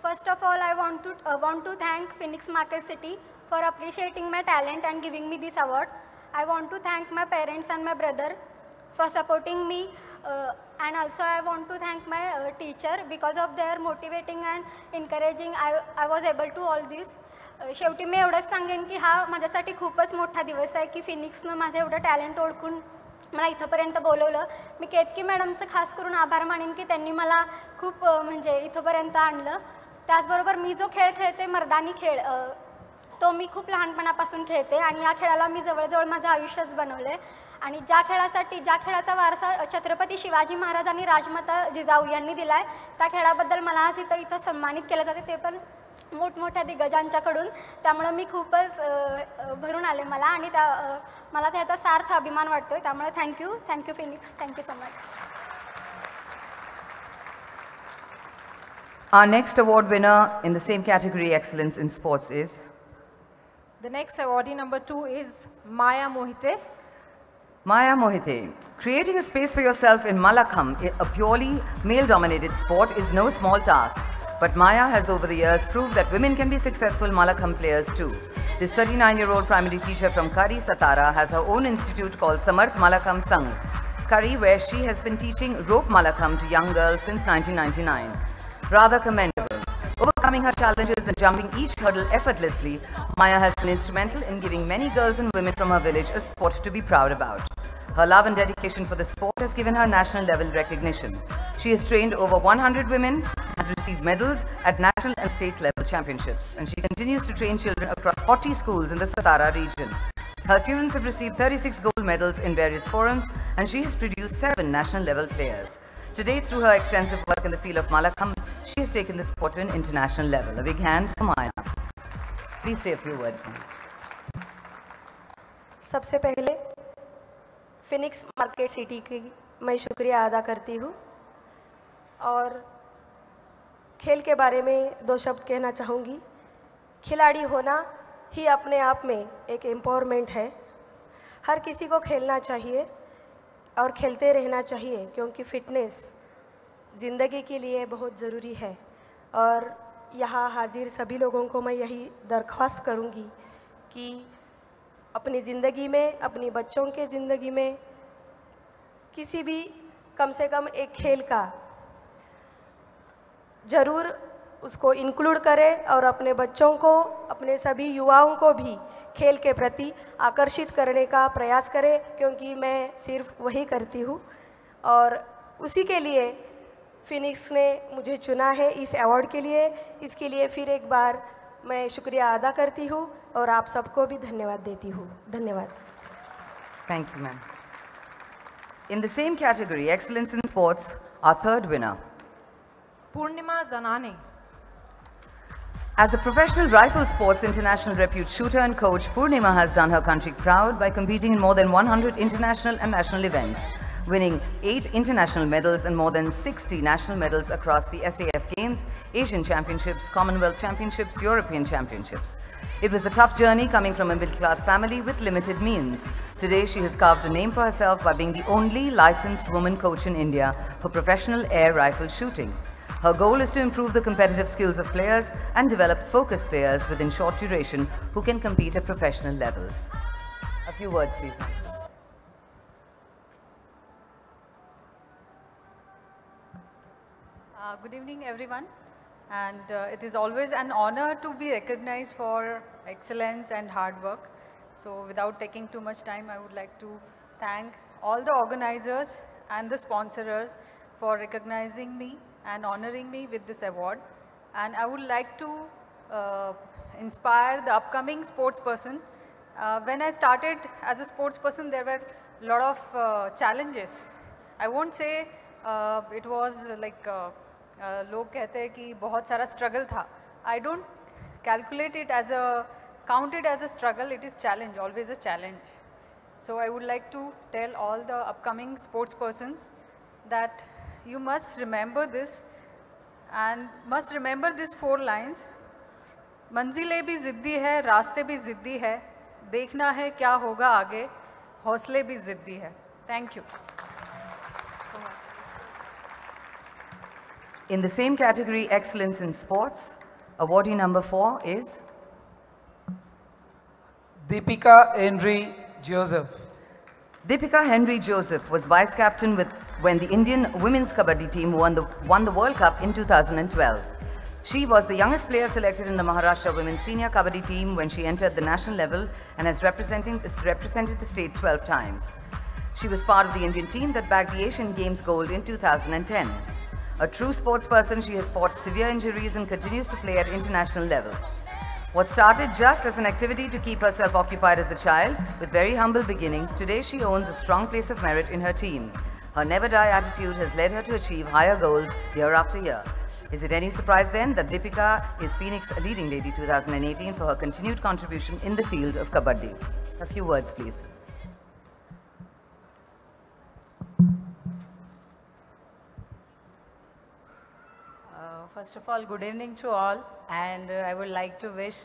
First of all, I want to thank Phoenix Market City for appreciating my talent and giving me this award. I want to thank my parents and my brother for supporting me, and also I want to thank my teacher. Because of their motivating and encouraging, I was able to all this. शेवटी मी एवढंच सांगेन की हा माझ्यासाठी खूपच मोठा दिवस आहे की फिनिक्सनं माझं एवढं टॅलेंट ओळखून मला इथंपर्यंत बोलवलं. मी केतकी मॅडमचं खास करून आभार मानेन की त्यांनी मला खूप म्हणजे इथंपर्यंत आणलं. त्याचबरोबर मी जो खेळ खेळते मर्दानी खेळ, तो मी खूप लहानपणापासून खेळते आणि या खेळाला मी जवळजवळ माझं आयुष्यच बनवलं आहे. आणि ज्या खेळाचा वारसा छत्रपती शिवाजी महाराज आणि राजमाता जिजाऊ यांनी दिला आहे, त्या खेळाबद्दल मला आज इथं सन्मानित केलं जाते, ते पण मोठमोठ्या दिग्गजांच्याकडून. त्यामुळे मी खूपच भरून आले मला आणि मला त्याचा सार्थ अभिमान वाटतोय. त्यामुळे thank you Phoenix, thank you so much. Our next award winner in the same category, Excellence in Sports, is? The next awardee number 2 is Maya Mohite. Maya Mohite. Creating a space for yourself in Mallakhambh, a purely male-dominated sport, is no small task. But Maya has over the years proved that women can be successful Mallakhambh players too. This 39-year-old primary teacher from Kari, Satara, has her own institute called Samarth Mallakhambh Sangh, Kari, where she has been teaching rope Mallakhambh to young girls since 1999. Rather commendable. Overcoming her challenges and jumping each hurdle effortlessly, Maya has been instrumental in giving many girls and women from her village a sport to be proud about. Her love and dedication for the sport has given her national level recognition. She has trained over 100 women, has received medals at national and state level championships, and she continues to train children across 40 schools in the Satara region. Her students have received 36 gold medals in various forums, and she has produced 7 national level players. Today, through her extensive work in the field of Mallakhambh, she has taken the sport to an international level. A big hand for Maya. Please say a few words. सबसे पहले Phoenix market city की मैं शुक्रिया अदा करती हूँ और खेल के बारे में 2 शब्द कहना चाहूँगी. खिलाड़ी होना ही अपने आप में एक एम्पावरमेंट है. हर किसी को खेलना चाहिए और खेलते रहना चाहिए क्योंकि फिटनेस ज़िंदगी के लिए बहुत ज़रूरी है. और यहाँ हाजिर सभी लोगों को मैं यही दरख्वास्त करूँगी कि अपनी ज़िंदगी में, अपनी बच्चों के ज़िंदगी में किसी भी कम से कम एक खेल का ज़रूर उसको इंक्लूड करें और अपने बच्चों को, अपने सभी युवाओं को भी खेल के प्रति आकर्षित करने का प्रयास करें, क्योंकि मैं सिर्फ वही करती हूँ और उसी के लिए फिनिक्स ने मुझे चुना है इस अवार्ड के लिए. इसके लिए फिर एक बार मैं शुक्रिया अदा करती हूँ और आप सबको भी धन्यवाद देती हूँ. धन्यवाद. Thank you, ma'am. In the same category, Excellence in Sports, our third winner. Purnima Zanane. As a professional rifle sports international repute shooter and coach, Purnima has done her country proud by competing in more than 100 international and national events, winning 8 international medals and more than 60 national medals across the SAF Games, Asian Championships, Commonwealth Championships, European Championships. It was a tough journey coming from a middle-class family with limited means. Today, she has carved a name for herself by being the only licensed woman coach in India for professional air rifle shooting. Her goal is to improve the competitive skills of players and develop focused players within short duration who can compete at professional levels. A few words, please. Good evening, everyone. And it is always an honor to be recognized for excellence and hard work. So without taking too much time, I would like to thank all the organizers and the sponsors for recognizing me and honoring me with this award. And I would like to inspire the upcoming sports person. When I started as a sports person, there were a lot of challenges. I won't say it was like लोग कहते हैं कि बहुत सारा struggle था. I don't calculate it as count it as a struggle. It is challenge, always a challenge. So I would like to tell all the upcoming sports persons that you must remember this and must remember these 4 lines. मंजिलें भी ज़िद्दी है, रास्ते भी ज़िद्दी है, देखना है क्या होगा आगे, हौसले भी ज़िद्दी है. Thank you. In the same category, Excellence in Sports, awardee number 4 is Deepika Henry Joseph. Deepika Henry Joseph was vice captain when the Indian women's kabaddi team won the World Cup in 2012. She was the youngest player selected in the Maharashtra women's senior kabaddi team when she entered the national level and has represented the state 12 times. She was part of the Indian team that bagged the Asian Games gold in 2010. A true sports person, she has fought severe injuries and continues to play at international level. What started just as an activity to keep herself occupied as a child, with very humble beginnings, today she owns a strong place of merit in her team. Her never-die attitude has led her to achieve higher goals year after year. Is it any surprise then that Deepika is Phoenix Leading Lady 2018 for her continued contribution in the field of kabaddi? A few words, please. First of all, good evening to all, and I would like to wish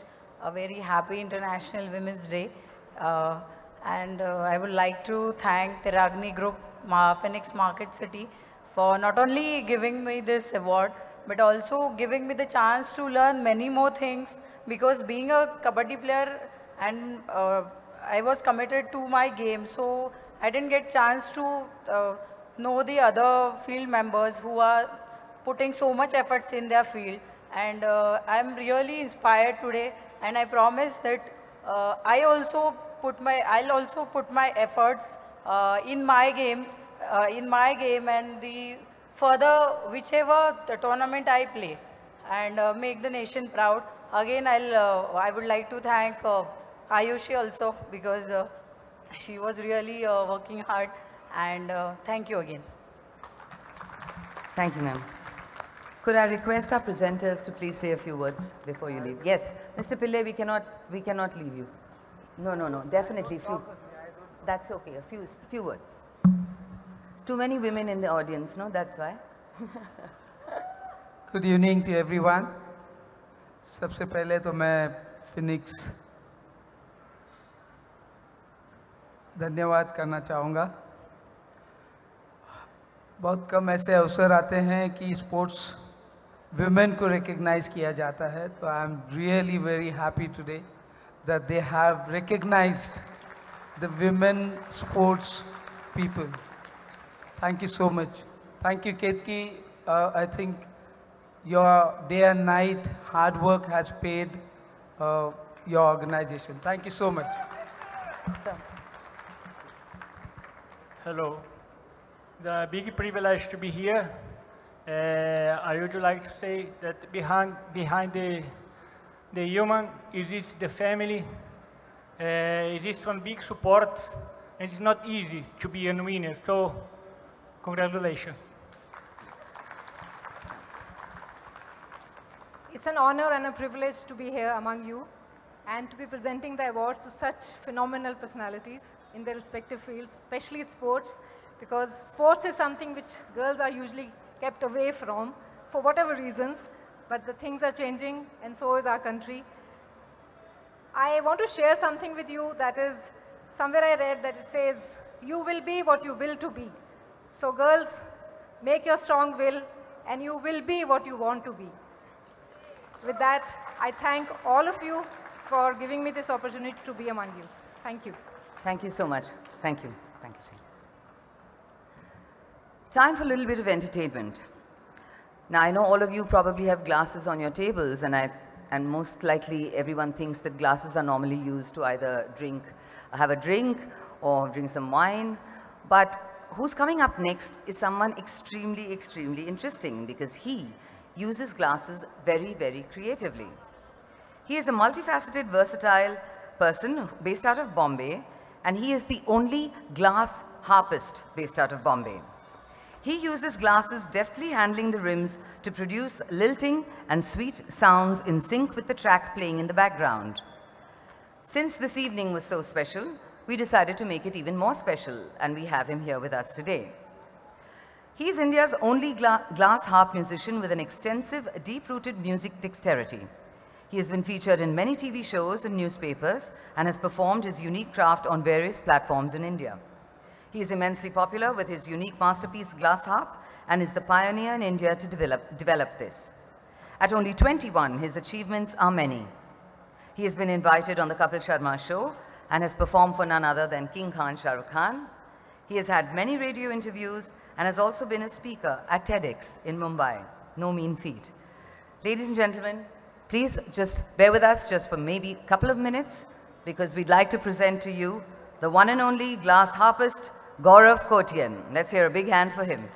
a very happy International Women's Day. I would like to thank the Ragini Group, Phoenix Market City, for not only giving me this award, but also giving me the chance to learn many more things, because being a kabaddi player and I was committed to my game, so I didn't get chance to know the other field members who are putting so much efforts in their field, and I'm really inspired today, and I promise that I'll also put my efforts in my games, and the further whichever the tournament I play, and make the nation proud. Again, I would like to thank Ayushi also, because she was really working hard, and thank you again. Thank you, ma'am. Could I request our presenters to please say a few words before you leave? Yes, Mr. Pillai, we cannot leave you. No, definitely few. That's okay, a few words. There's too many women in the audience, no? That's why. Good evening to everyone. सबसे पहले तो मैं Phoenix धन्यवाद करना चाहूँगा. बहुत कम ऐसे अवसर आते हैं कि स्पोर्ट्स women को recognize किया जाता है, तो I am really very happy today that they have recognized the women sports people. Thank you so much. Thank you, Ketki. I think your day and night hard work has paid your organization. Thank you so much. Hello. It's a big privilege to be here. I would like to say that behind the human is the family. It is one big support, and it's not easy to be a winner. So, congratulations. It's an honor and a privilege to be here among you and to be presenting the awards to such phenomenal personalities in their respective fields, especially sports, because sports is something which girls are usually kept away from for whatever reasons, but the things are changing and so is our country. I want to share something with you that is, somewhere I read that it says, you will be what you will to be. So girls, make your strong will and you will be what you want to be. With that, I thank all of you for giving me this opportunity to be among you. Thank you. Thank you so much. Thank you. Thank you, Shri. Time for a little bit of entertainment. Now, I know all of you probably have glasses on your tables, and most likely everyone thinks that glasses are normally used to either have a drink or drink some wine. But who's coming up next is someone extremely, extremely interesting, because he uses glasses very, very creatively. He is a multifaceted, versatile person based out of Bombay, and he is the only glass harpist based out of Bombay. He uses glasses, deftly handling the rims to produce lilting and sweet sounds in sync with the track playing in the background. Since this evening was so special, we decided to make it even more special, and we have him here with us today. He is India's only glass harp musician with an extensive, deep-rooted music dexterity. He has been featured in many TV shows and newspapers and has performed his unique craft on various platforms in India. He is immensely popular with his unique masterpiece glass harp and is the pioneer in India to develop this. At only 21, his achievements are many. He has been invited on the Kapil Sharma show and has performed for none other than King Khan Shah Rukh Khan. He has had many radio interviews and has also been a speaker at TEDx in Mumbai. No mean feat. Ladies and gentlemen, please just bear with us just for maybe a couple of minutes, because we'd like to present to you the one and only glass harpist, Gaurav Kotian. Let's hear a big hand for him.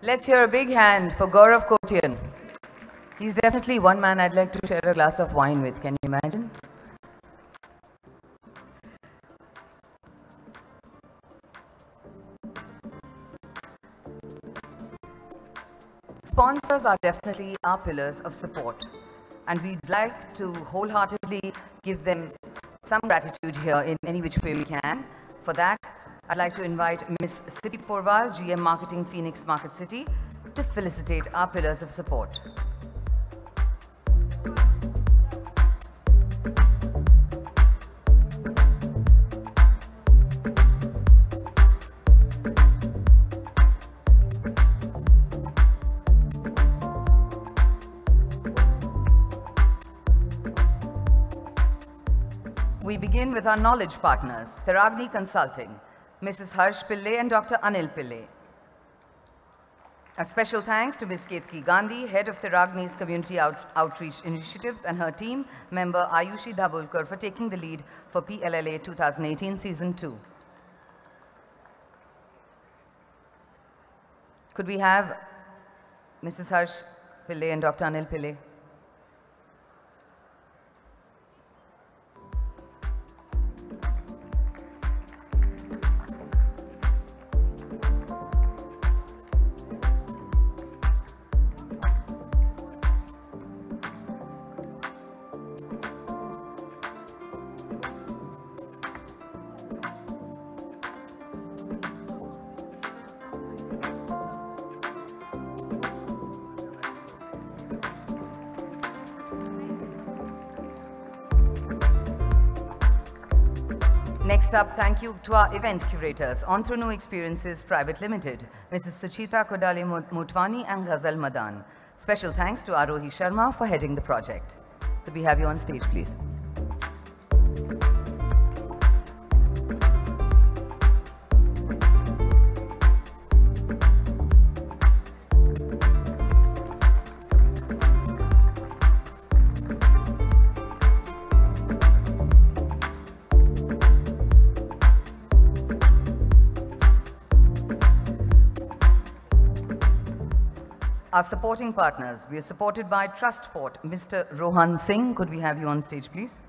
Let's hear a big hand for Gaurav Kotian. He's definitely one man I'd like to share a glass of wine with. Can you imagine? Sponsors are definitely our pillars of support, and we'd like to wholeheartedly give them some gratitude here in any which way we can. For that, I'd like to invite Ms. Sippy Porwal, GM Marketing, Phoenix Market City, to felicitate our pillars of support. We begin with our knowledge partners, Theragni Consulting, Mrs. Harsh Pillai and Dr. Anil Pillai. A special thanks to Ms. Ketki Gandhi, head of Theragni's Community Outreach Initiatives, and her team member Ayushi Dhabulkar for taking the lead for PLLA 2018 Season 2. Could we have Mrs. Harsh Pillai and Dr. Anil Pillai? Next up, thank you to our event curators, Entrepreneur Experiences Private Limited, Mrs. Suchita Kodale Mutwani and Ghazal Madan. Special thanks to Arohi Sharma for heading the project. Could we have you on stage, please? Our supporting partners, we are supported by Trust Fort, Mr. Rohan Singh. Could we have you on stage, please?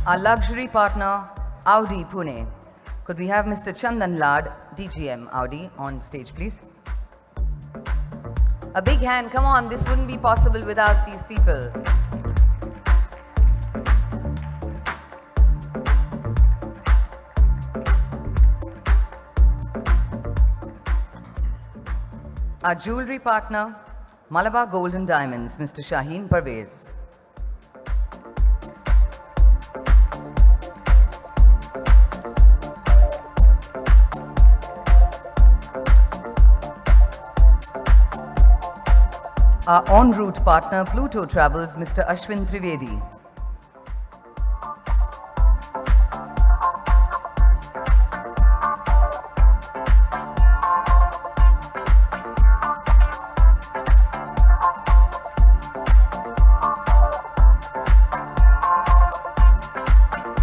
Our luxury partner, Audi Pune. Could we have Mr. Chandan Lad, DGM Audi, on stage, please? A big hand, come on, this wouldn't be possible without these people. Our jewelry partner, Malabar Gold and Diamonds, Mr. Shaheen Parvez. Our en route partner, Pluto Travels, Mr. Ashwin Trivedi.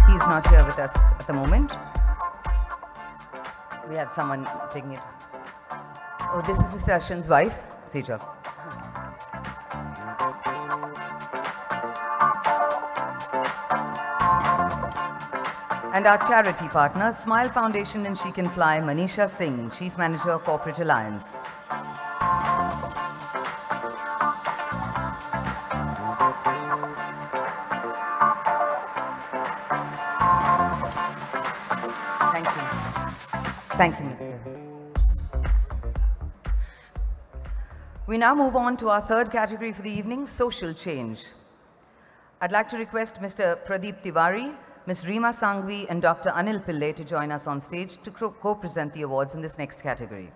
He's not here with us at the moment. We have someone taking it. Oh, this is Mr. Ashwin's wife, Sejal. And our charity partner, Smile Foundation and She Can Fly, Manisha Singh, Chief Manager, Corporate Alliance. Thank you. Thank you, Mr. We now move on to our third category for the evening, social change. I'd like to request Mr. Pradeep Tiwari, Ms. Reema Sanghvi and Dr. Anil Pillai to join us on stage to co-present the awards in this next category.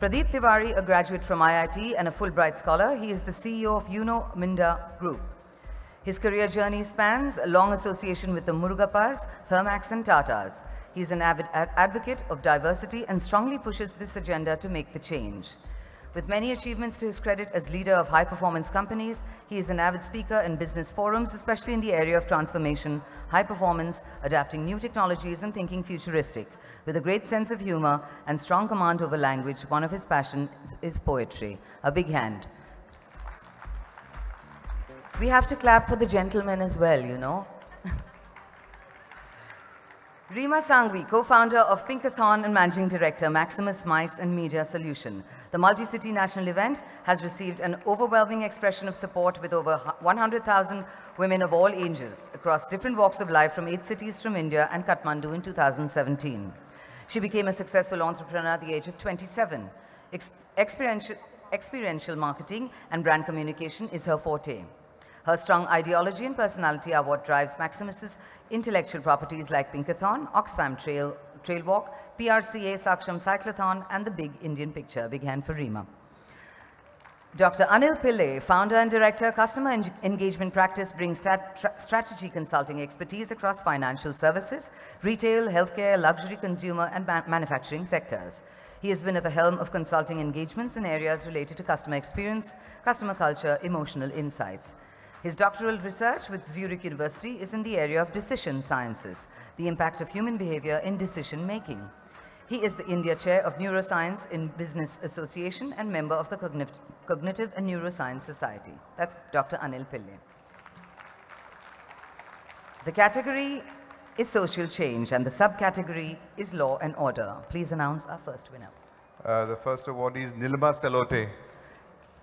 Pradeep Tiwari, a graduate from IIT and a Fulbright scholar, he is the CEO of Uno Minda Group. His career journey spans a long association with the Murugapas, Thermax and Tatas. He is an avid advocate of diversity and strongly pushes this agenda to make the change. With many achievements to his credit as leader of high-performance companies, he is an avid speaker in business forums, especially in the area of transformation, high performance, adapting new technologies, and thinking futuristic. With a great sense of humor and strong command over language, one of his passions is poetry. A big hand. We have to clap for the gentlemen as well, you know. Reema Sanghvi, co-founder of Pinkathon and managing director, Maximus Mice and Media Solution. The multi-city national event has received an overwhelming expression of support with over 100,000 women of all ages across different walks of life from 8 cities from India and Kathmandu in 2017. She became a successful entrepreneur at the age of 27. Experiential marketing and brand communication is her forte. Her strong ideology and personality are what drives Maximus's intellectual properties like Pinkathon, Oxfam Trail Walk, PRCA Saksham Cyclothon, and the Big Indian Picture, Big Hand for Rima. Dr. Anil Pillai, founder and director, Customer Engagement Practice, brings strategy consulting expertise across financial services, retail, healthcare, luxury consumer, and manufacturing sectors. He has been at the helm of consulting engagements in areas related to customer experience, customer culture, emotional insights. His doctoral research with Zurich University is in the area of decision sciences, the impact of human behavior in decision making. He is the India Chair of Neuroscience in Business Association and member of the Cognitive and Neuroscience Society. That's Dr. Anil Pillai. The category is social change and the subcategory is law and order. Please announce our first winner. The first awardee is Nilima Selote.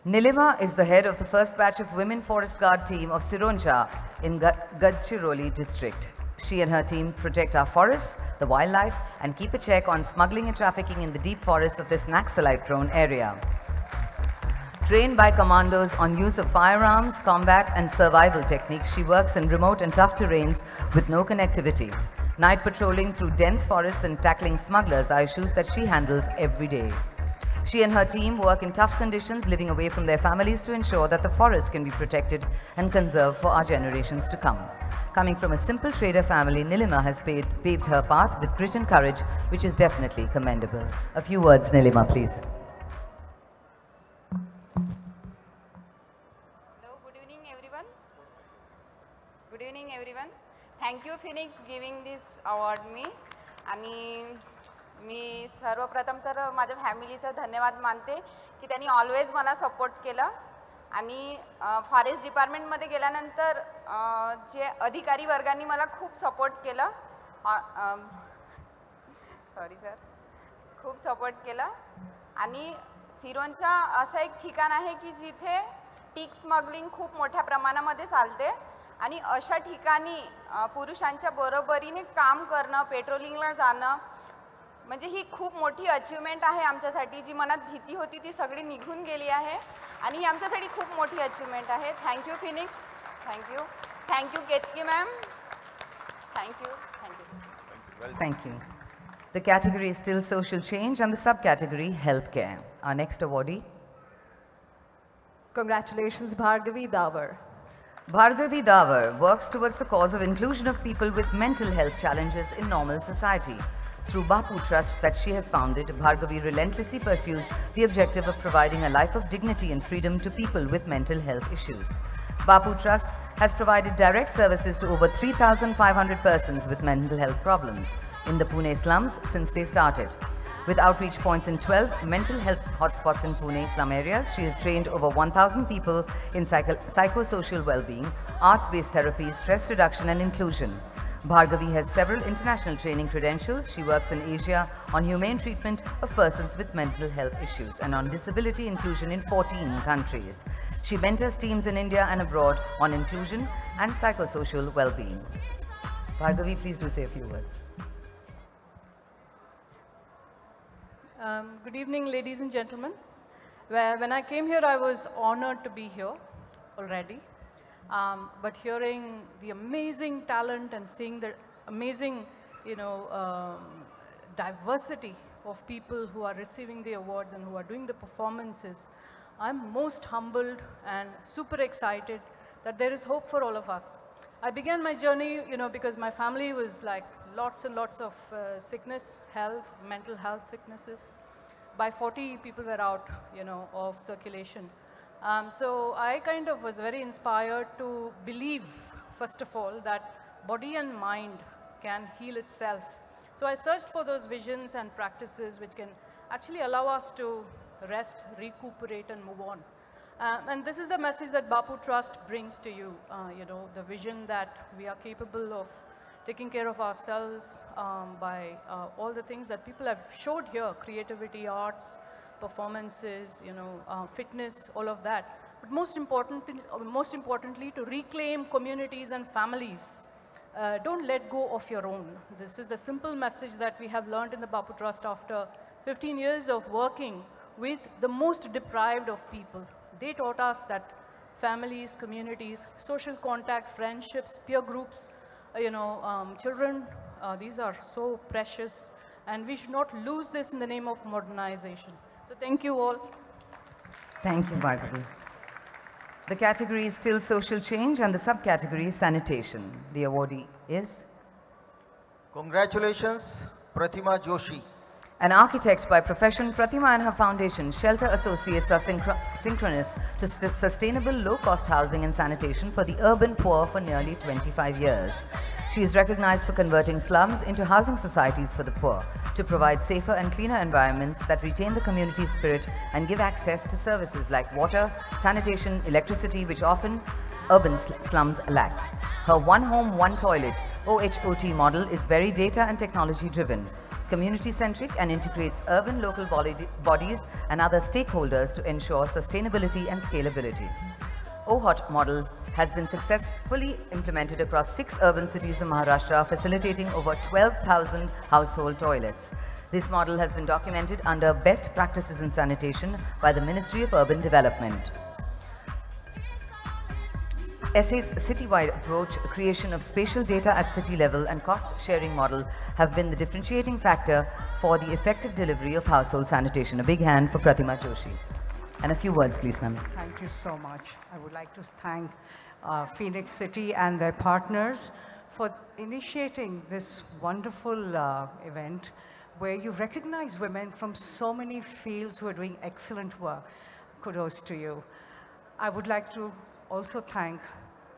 Nilima is the head of the first batch of Women Forest Guard team of Sironcha in Gadchiroli district. She and her team protect our forests, the wildlife, and keep a check on smuggling and trafficking in the deep forests of this Naxalite-prone area. Trained by commandos on use of firearms, combat, and survival techniques, she works in remote and tough terrains with no connectivity. Night patrolling through dense forests and tackling smugglers are issues that she handles every day. She and her team work in tough conditions, living away from their families to ensure that the forest can be protected and conserved for our generations to come. Coming from a simple trader family, Nilima has paved her path with grit and courage, which is definitely commendable. A few words, Nilima, please. Hello, good evening, everyone. Good evening, everyone. Thank you, Phoenix, giving this award me. आणि मी सर्वप्रथम तर माझ्या फॅमिलीचा धन्यवाद मानते की त्यांनी always मला सपोर्ट केलं आणि फॉरेस्ट डिपार्टमेंटमध्ये गेल्यानंतर जे अधिकारी वर्गांनी मला खूप सपोर्ट केलं सॉरी सर खूप सपोर्ट केलं आणि सिरोंचा असं एक ठिकाण आहे की जिथे टीक स्मगलिंग खूप मोठ्या प्रमाणामध्ये चालते आणि अशा ठिकाणी पुरुषांच्या बरोबरीने काम करणं पेट्रोलिंगला जाणं म्हणजे ही खूप मोठी अचीवमेंट आहे आमच्यासाठी जी मनात भीती होती ती सगळी निघून गेली आहे आणि ही आमच्यासाठी खूप मोठी अचीवमेंट आहे thank you Phoenix thank you Ketaki ma'am thank you Thank you. The category is still social change and the subcategory healthcare. Our next awardee. Congratulations, Bhargavi Davar. Bhargavi Davar works towards the cause of inclusion of people with mental health challenges in normal society. Through Bapu Trust that she has founded, Bhargavi relentlessly pursues the objective of providing a life of dignity and freedom to people with mental health issues. Bapu Trust has provided direct services to over 3,500 persons with mental health problems in the Pune slums since they started. With outreach points in 12 mental health hotspots in Pune slum areas, she has trained over 1,000 people in psychosocial well-being, arts-based therapy, stress reduction and inclusion. Bhargavi has several international training credentials. She works in Asia on humane treatment of persons with mental health issues and on disability inclusion in 14 countries. She mentors teams in India and abroad on inclusion and psychosocial well-being. Bhargavi, please do say a few words. Good evening, ladies and gentlemen. When I came here, I was honored to be here already. But hearing the amazing talent and seeing the amazing, diversity of people who are receiving the awards and who are doing the performances, I'm most humbled and super excited that there is hope for all of us. I began my journey, because my family was like lots and lots of sickness, mental health sicknesses. By 40, people were out, of circulation. So I kind of was very inspired to believe, first of all, that body and mind can heal itself. So I searched for those visions and practices which can actually allow us to rest, recuperate, and move on. And this is the message that Bapu Trust brings to you, the vision that we are capable of taking care of ourselves by all the things that people have showed here, creativity, arts, performances, fitness, all of that. But most importantly, to reclaim communities and families. Don't let go of your own. This is the simple message that we have learned in the Bapu Trust after 15 years of working with the most deprived of people. They taught us that families, communities, social contact, friendships, peer groups, children. These are so precious, and we should not lose this in the name of modernization. So thank you all. Thank you, Bhargavi. The category is still social change and the subcategory is sanitation. The awardee is? Congratulations, Pratima Joshi. An architect by profession, Pratima and her foundation, Shelter Associates, are synchronous to sustainable low-cost housing and sanitation for the urban poor for nearly 25 years. She is recognized for converting slums into housing societies for the poor, to provide safer and cleaner environments that retain the community spirit and give access to services like water, sanitation, electricity, which often urban slums lack. Her one home, one toilet OHOT model is very data and technology driven, community-centric, and integrates urban local bodies and other stakeholders to ensure sustainability and scalability. OHOT model has been successfully implemented across 6 urban cities in Maharashtra, facilitating over 12,000 household toilets. This model has been documented under Best Practices in Sanitation by the Ministry of Urban Development. SA's citywide approach, creation of spatial data at city level, and cost-sharing model have been the differentiating factor for the effective delivery of household sanitation. A big hand for Pratima Joshi. And a few words, please, ma'am. Thank you so much. I would like to thank Phoenix City and their partners for initiating this wonderful event where you recognize women from so many fields who are doing excellent work. Kudos to you. I would like to also thank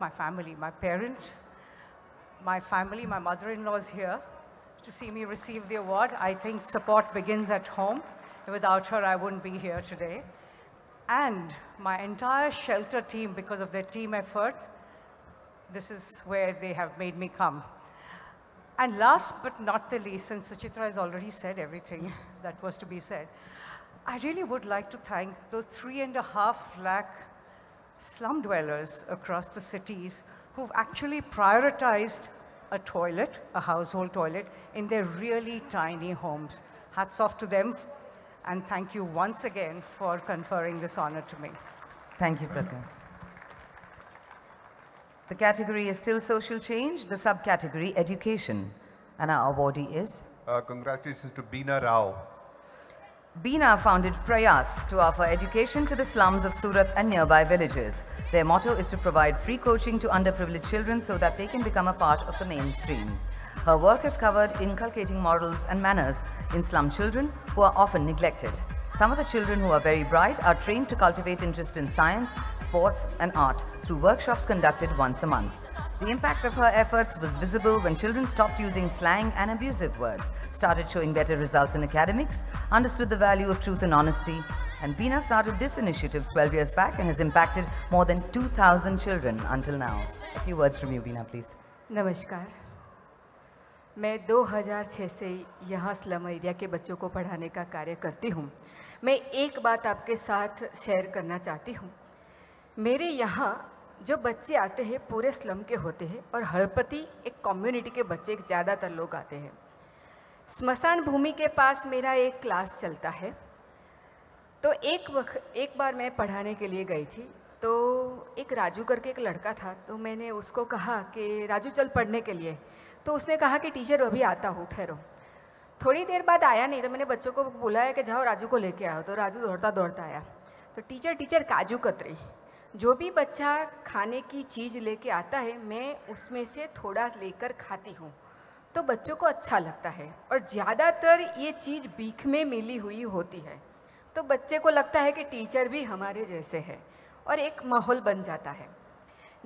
my family, my parents, my family. My mother-in-law is here to see me receive the award. I think support begins at home. Without her, I wouldn't be here today. And my entire shelter team, because of their team effort, this is where they have made me come. And last but not the least, since Suchitra has already said everything that was to be said, I really would like to thank those 3.5 lakh slum dwellers across the cities who've actually prioritized a toilet, a household toilet, in their really tiny homes. Hats off to them. And thank you once again for conferring this honor to me. Thank you, Pratima. The category is still social change, the subcategory education. And our awardee is? Congratulations to Beena Rao. Beena founded Prayas to offer education to the slums of Surat and nearby villages. Their motto is to provide free coaching to underprivileged children so that they can become a part of the mainstream. Her work has covered inculcating morals and manners in slum children who are often neglected. Some of the children who are very bright are trained to cultivate interest in science, sports, and art through workshops conducted once a month. The impact of her efforts was visible when children stopped using slang and abusive words, started showing better results in academics, understood the value of truth and honesty, and Beena started this initiative 12 years back and has impacted more than 2,000 children until now. A few words from you, Beena, please. नमस्कार, मैं 2006 से यहाँ slum area के बच्चों को पढ़ाने का कार्य करती हूँ। मैं एक बात आपके साथ शेयर करना चाहती हूँ। मेरे यहाँ जो बच्चे आते हैं पूरे स्लम के होते हैं और हड़पति एक कम्युनिटी के बच्चे ज़्यादातर लोग आते हैं। स्मशान भूमि के पास मेरा एक क्लास चलता है, तो एक बार मैं पढ़ाने के लिए गई थी, तो एक राजू करके एक लड़का था, तो मैंने उसको कहा कि राजू चल पढ़ने के लिए, तो उसने कहा कि टीचर अभी आता हूँ, ठहरो। थोड़ी देर बाद आया नहीं, तो मैंने बच्चों को बुलाया कि जाओ राजू को लेके आओ, तो राजू दौड़ता दौड़ता आया। तो टीचर काजू कतरी, जो भी बच्चा खाने की चीज़ लेके आता है मैं उसमें से थोड़ा लेकर खाती हूँ, तो बच्चों को अच्छा लगता है। और ज़्यादातर ये चीज़ भीख में मिली हुई होती है, तो बच्चे को लगता है कि टीचर भी हमारे जैसे है और एक माहौल बन जाता है।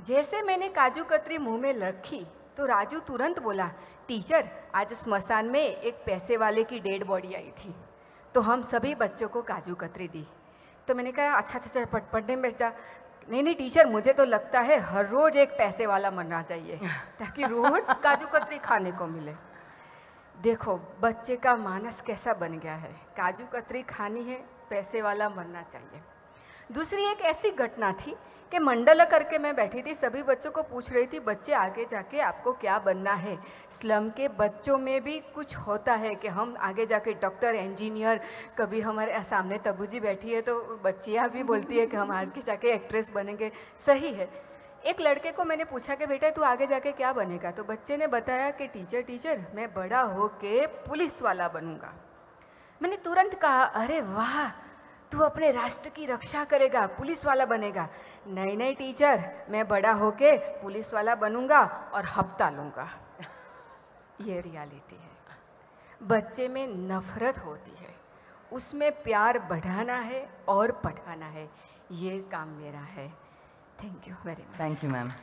जैसे मैंने काजू कतरी मुंह में रखी तो राजू तुरंत बोला, टीचर आज स्मशान में एक पैसे वाले की डेड बॉडी आई थी, तो हम सभी बच्चों को काजू कतरी दी। तो मैंने कहा अच्छा पढ़ने में बैठ जा। नहीं टीचर, मुझे तो लगता है हर रोज़ एक पैसे वाला मरना चाहिए ताकि रोज़ काजू कतरी खाने को मिले। देखो बच्चे का मानस कैसा बन गया है, काजू कतरी खानी है, पैसे वाला मरना चाहिए। दूसरी एक ऐसी घटना थी कि मंडला करके मैं बैठी थी, सभी बच्चों को पूछ रही थी, बच्चे आगे जाके आपको क्या बनना है। स्लम के बच्चों में भी कुछ होता है कि हम आगे जाके डॉक्टर, इंजीनियर, कभी हमारे सामने तब्बू जी बैठी है तो बच्चियाँ भी बोलती है कि हम आगे जाके एक्ट्रेस बनेंगे। सही है। एक लड़के को मैंने पूछा कि बेटा तू आगे जाके क्या बनेगा, तो बच्चे ने बताया कि टीचर मैं बड़ा होके पुलिस वाला बनूंगा। मैंने तुरंत कहा, अरे वाह, तू अपने राष्ट्र की रक्षा करेगा, पुलिस वाला बनेगा। नहीं टीचर, मैं बड़ा होके पुलिस वाला बनूंगा और हफ्ता लूँगा। ये रियलिटी है। बच्चे में नफरत होती है, उसमें प्यार बढ़ाना है और पढ़ाना है, ये काम मेरा है। Thank you very much. Thank you, ma'am.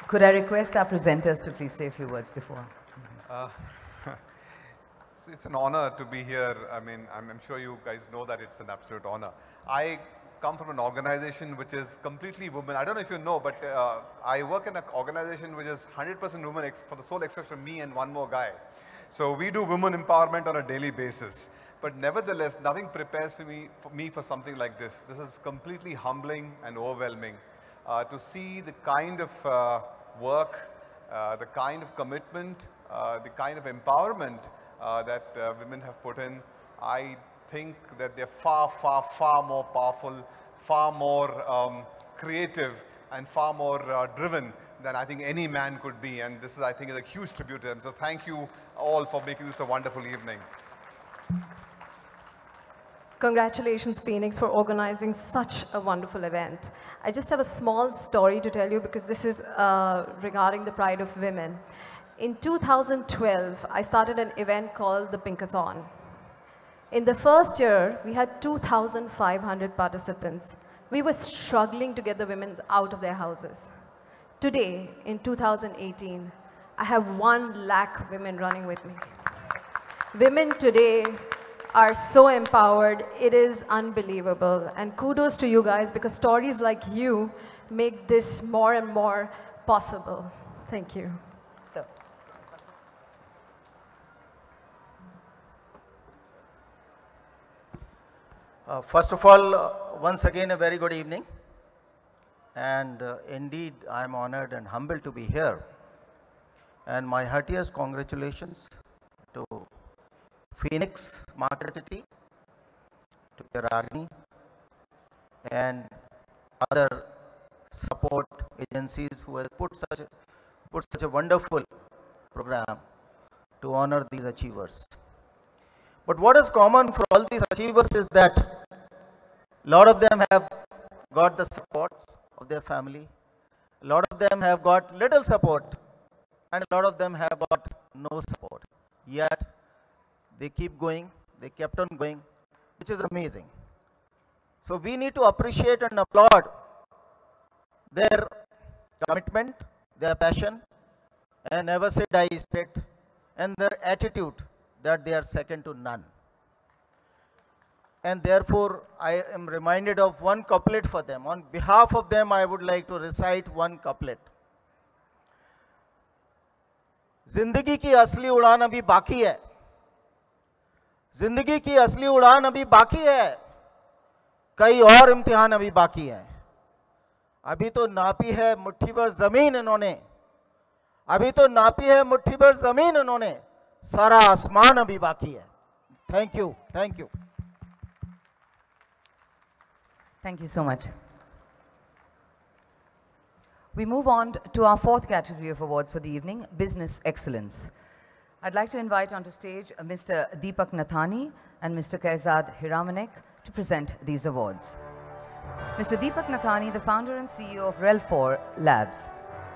Could I request our presenters to please say a few words before? It's an honor to be here. I mean, I'm sure you guys know that it's an absolute honor. I come from an organization which is completely women. I don't know if you know, but I work in an organization which is 100% women for the sole exception of me and one more guy. So we do women empowerment on a daily basis. But nevertheless, nothing prepares me for something like this. This is completely humbling and overwhelming to see the kind of work, the kind of commitment, the kind of empowerment that women have put in. I think that they're far, far, far more powerful, far more creative, and far more driven than I think any man could be. And this is, I think, is a huge tribute to them. So thank you all for making this a wonderful evening. Congratulations, Phoenix, for organizing such a wonderful event. I just have a small story to tell you because this is regarding the Pride of Women. In 2012, I started an event called the Pinkathon. In the first year, we had 2,500 participants. We were struggling to get the women out of their houses. Today, in 2018, I have 1 lakh women running with me. Women today are so empowered, it is unbelievable. And kudos to you guys because stories like you make this more and more possible. Thank you. So. First of all, once again a very good evening. And indeed, I am honored and humbled to be here. And my heartiest congratulations to Phoenix Market City, to Ragini, and other support agencies who have put such a wonderful program to honor these achievers. But what is common for all these achievers is that a lot of them have got the support of their family, a lot of them have got little support, and a lot of them have got no support. Yet they keep going, they kept on going, which is amazing. So we need to appreciate and applaud their commitment, their passion, and never say die straight, and their attitude that they are second to none. And therefore, I am reminded of one couplet for them. On behalf of them, I would like to recite one couplet. जिंदगी की असली उड़ान अभी बाकी है, जिंदगी की असली उड़ान अभी बाकी है, कई और इम्तिहान अभी बाकी है। अभी तो नापी है मुट्ठी भर जमीन इन्होंने, अभी तो नापी है मुट्ठी भर जमीन इन्होंने, सारा आसमान अभी बाकी है। Thank you, thank you. Thank you so much. We move on to our 4th category of awards for the evening, Business Excellence. I'd like to invite onto stage Mr. Deepak Nathani and Mr. Kaizad Hiramanek to present these awards. Mr. Deepak Nathani, the founder and CEO of REL4 Labs.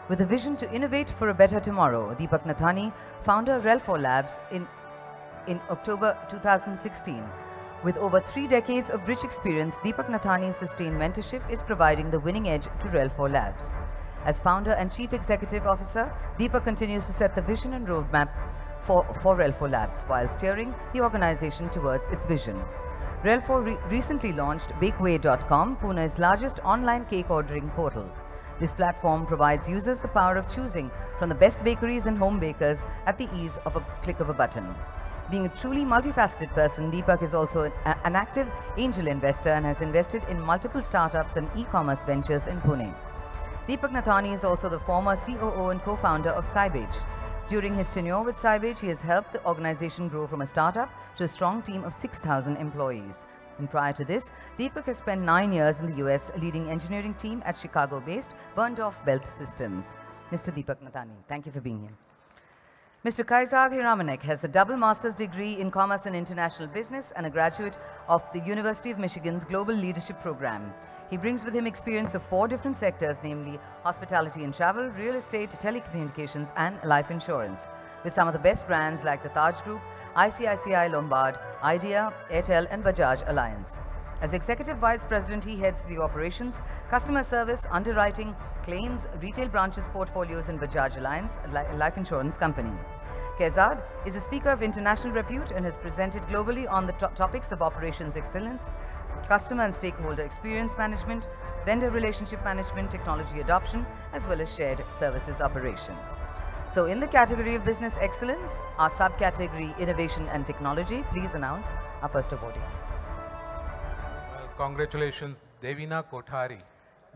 With a vision to innovate for a better tomorrow, Deepak Nathani, founder of REL4 Labs in October 2016. With over 3 decades of rich experience, Deepak Nathani's sustained mentorship is providing the winning edge to REL4 Labs. As founder and chief executive officer, Deepak continues to set the vision and roadmap for REL4 Labs while steering the organization towards its vision. REL4 recently launched Bakeway.com, Pune's largest online cake ordering portal. This platform provides users the power of choosing from the best bakeries and home bakers at the ease of a click of a button. Being a truly multifaceted person, Deepak is also an active angel investor and has invested in multiple startups and e-commerce ventures in Pune. Deepak Nathani is also the former COO and co-founder of Sybage. During his tenure with Sybage, he has helped the organization grow from a startup to a strong team of 6,000 employees. And prior to this, Deepak has spent 9 years in the US leading engineering team at Chicago-based Burned-Off Belt Systems. Mr. Deepak Nathani, thank you for being here. Mr. Kaizad Hiramanek has a double master's degree in Commerce and International Business and a graduate of the University of Michigan's Global Leadership Program. He brings with him experience of 4 different sectors, namely hospitality and travel, real estate, telecommunications, and life insurance, with some of the best brands like the Taj Group, ICICI Lombard, Idea, Airtel, and Bajaj Alliance. As Executive Vice President, he heads the operations, customer service, underwriting, claims, retail branches portfolios in Bajaj Alliance, life insurance company. Kaizad is a speaker of international repute and has presented globally on the topics of operations excellence, customer and stakeholder experience management, vendor relationship management, technology adoption, as well as shared services operation. So in the category of business excellence, our subcategory innovation and technology, please announce our first awardee. Well, congratulations, Devina Kothari.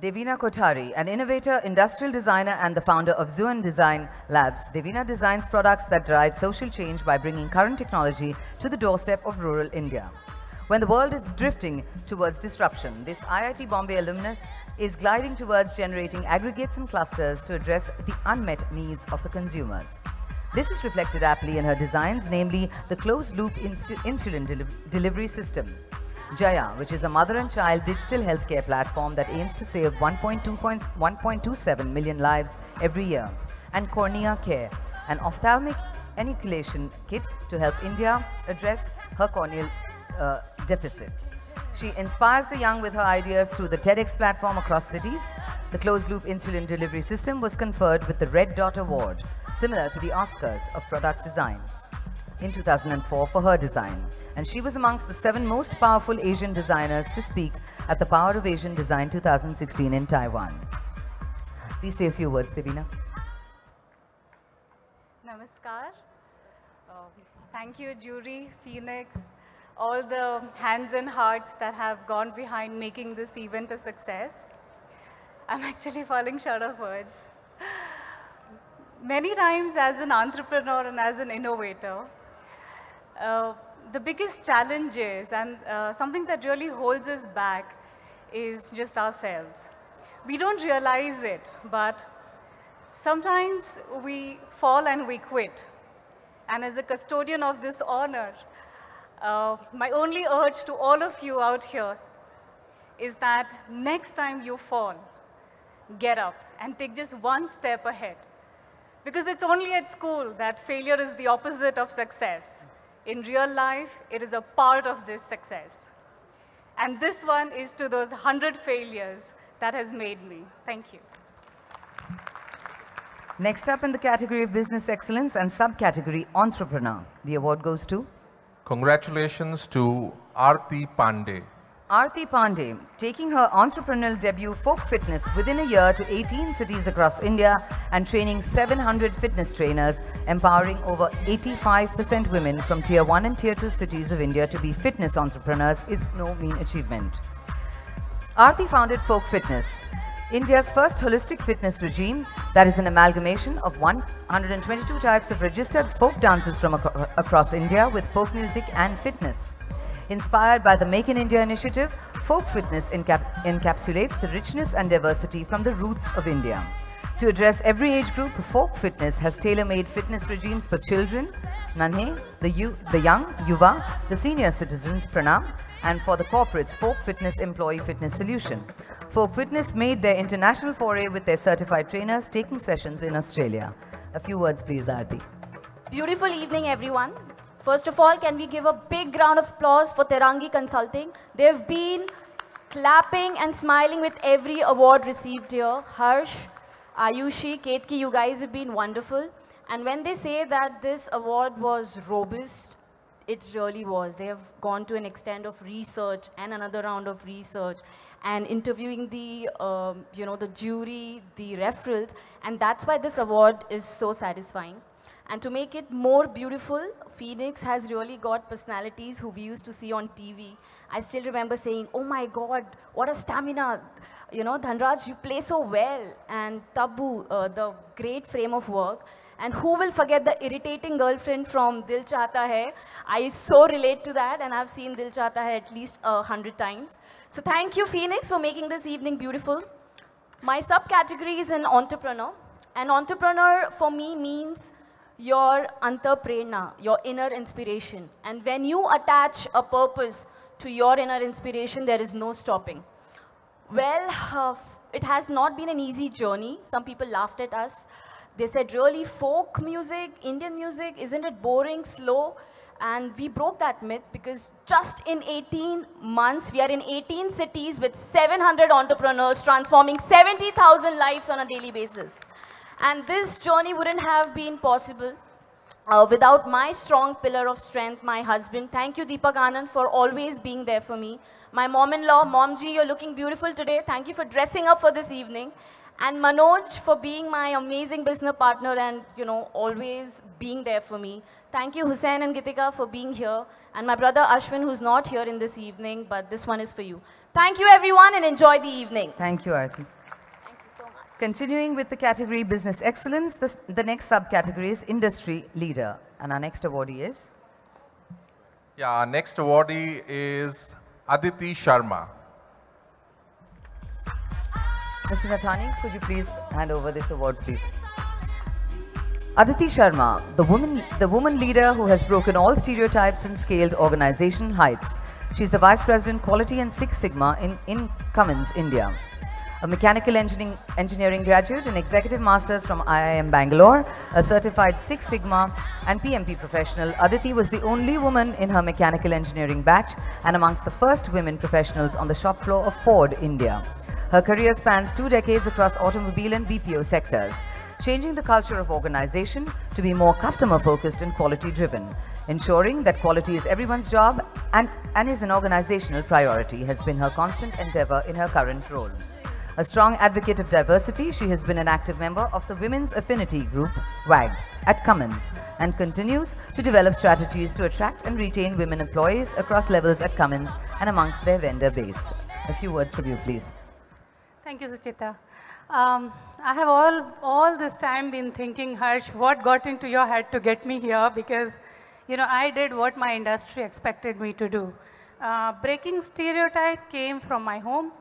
Devina Kothari, an innovator, industrial designer, and the founder of Zuan Design Labs. Devina designs products that drive social change by bringing current technology to the doorstep of rural India. When the world is drifting towards disruption, this IIT Bombay alumnus is gliding towards generating aggregates and clusters to address the unmet needs of the consumers. This is reflected aptly in her designs, namely the closed-loop insulin delivery system. Jaya, which is a mother and child digital healthcare platform that aims to save 1.27 million lives every year. And Cornea Care, an ophthalmic enucleation kit to help India address her corneal deficit. She inspires the young with her ideas through the TEDx platform across cities. The closed-loop insulin delivery system was conferred with the Red Dot Award, similar to the Oscars of product design, in 2004 for her design. And she was amongst the 7 most powerful Asian designers to speak at the Power of Asian Design 2016 in Taiwan. Please say a few words, Devina. Namaskar. Thank you, jury, Phoenix, all the hands and hearts that have gone behind making this event a success. I'm actually falling short of words. Many times as an entrepreneur and as an innovator, the biggest challenges and something that really holds us back is just ourselves. We don't realize it, but sometimes we fall and we quit. And as a custodian of this honor, my only urge to all of you out here is that next time you fall, get up and take just one step ahead. Because it's only at school that failure is the opposite of success. In real life, it is a part of this success. And this one is to those 100 failures that has made me. Thank you. Next up in the category of business excellence and subcategory entrepreneur, the award goes to? Congratulations to Aarti Pandey. Aarti Pandey, taking her entrepreneurial debut folk fitness within a year to 18 cities across India and training 700 fitness trainers, empowering over 85% women from Tier 1 and Tier 2 cities of India to be fitness entrepreneurs is no mean achievement. Aarti founded Folk Fitness, India's first holistic fitness regime that is an amalgamation of 122 types of registered folk dances from across India with folk music and fitness. Inspired by the Make in India initiative, Folk Fitness encapsulates the richness and diversity from the roots of India. To address every age group, Folk Fitness has tailor-made fitness regimes for children, Nanhe, the young, Yuva, the senior citizens, Pranam, and for the corporates, Folk Fitness Employee Fitness Solution. Folk Fitness made their international foray with their certified trainers taking sessions in Australia. A few words, please, Aarti. Beautiful evening, everyone. First of all, can we give a big round of applause for Terangi Consulting? They've been clapping and smiling with every award received here. Harsh, Ayushi, Ketki, you guys have been wonderful. And when they say that this award was robust, it really was. They have gone to an extent of research and another round of research and interviewing the, the jury, the referrals, and that's why this award is so satisfying. And to make it more beautiful, Phoenix has really got personalities who we used to see on TV. I still remember saying, oh my God, what a stamina. You know, Dhanraj, you play so well. And Tabu, the great frame of work. And who will forget the irritating girlfriend from Dil Chahta Hai? I so relate to that, and I've seen Dil Chahta Hai at least 100 times. So thank you, Phoenix, for making this evening beautiful. My subcategory is an entrepreneur. An entrepreneur for me means your antarprerna, your inner inspiration. And when you attach a purpose to your inner inspiration, there is no stopping. Well, it has not been an easy journey. Some people laughed at us. They said, really, folk music, Indian music, isn't it boring, slow? And we broke that myth because just in 18 months, we are in 18 cities with 700 entrepreneurs transforming 70,000 lives on a daily basis. And this journey wouldn't have been possible without my strong pillar of strength, my husband. Thank you, Deepak Anand, for always being there for me. My mom-in-law, Momji, you're looking beautiful today. Thank you for dressing up for this evening. And Manoj for being my amazing business partner and, you know, always being there for me. Thank you, Hussain and Gitika, for being here. And my brother Ashwin, who's not here in this evening, but this one is for you. Thank you, everyone, and enjoy the evening. Thank you, Aarti. Thank you so much. Continuing with the category Business Excellence, the next subcategory is Industry Leader. And our next awardee is? Yeah, our next awardee is Aditi Sharma. Mr. Nathani, could you please hand over this award, please? Aditi Sharma, the woman leader who has broken all stereotypes and scaled organization heights. She's the Vice President Quality and Six Sigma in Cummins, India. A mechanical engineering graduate and executive masters from IIM Bangalore, a certified Six Sigma and PMP professional, Aditi was the only woman in her mechanical engineering batch and amongst the first women professionals on the shop floor of Ford, India. Her career spans 2 decades across automobile and BPO sectors, changing the culture of organization to be more customer-focused and quality-driven. Ensuring that quality is everyone's job and is an organizational priority has been her constant endeavor in her current role. A strong advocate of diversity, she has been an active member of the Women's Affinity Group, WAG, at Cummins and continues to develop strategies to attract and retain women employees across levels at Cummins and amongst their vendor base. A few words from you, please. Thank you, Suchita. I have all this time been thinking, Harsh, what got into your head to get me here? Because, you know, I did what my industry expected me to do. Breaking stereotype came from my home.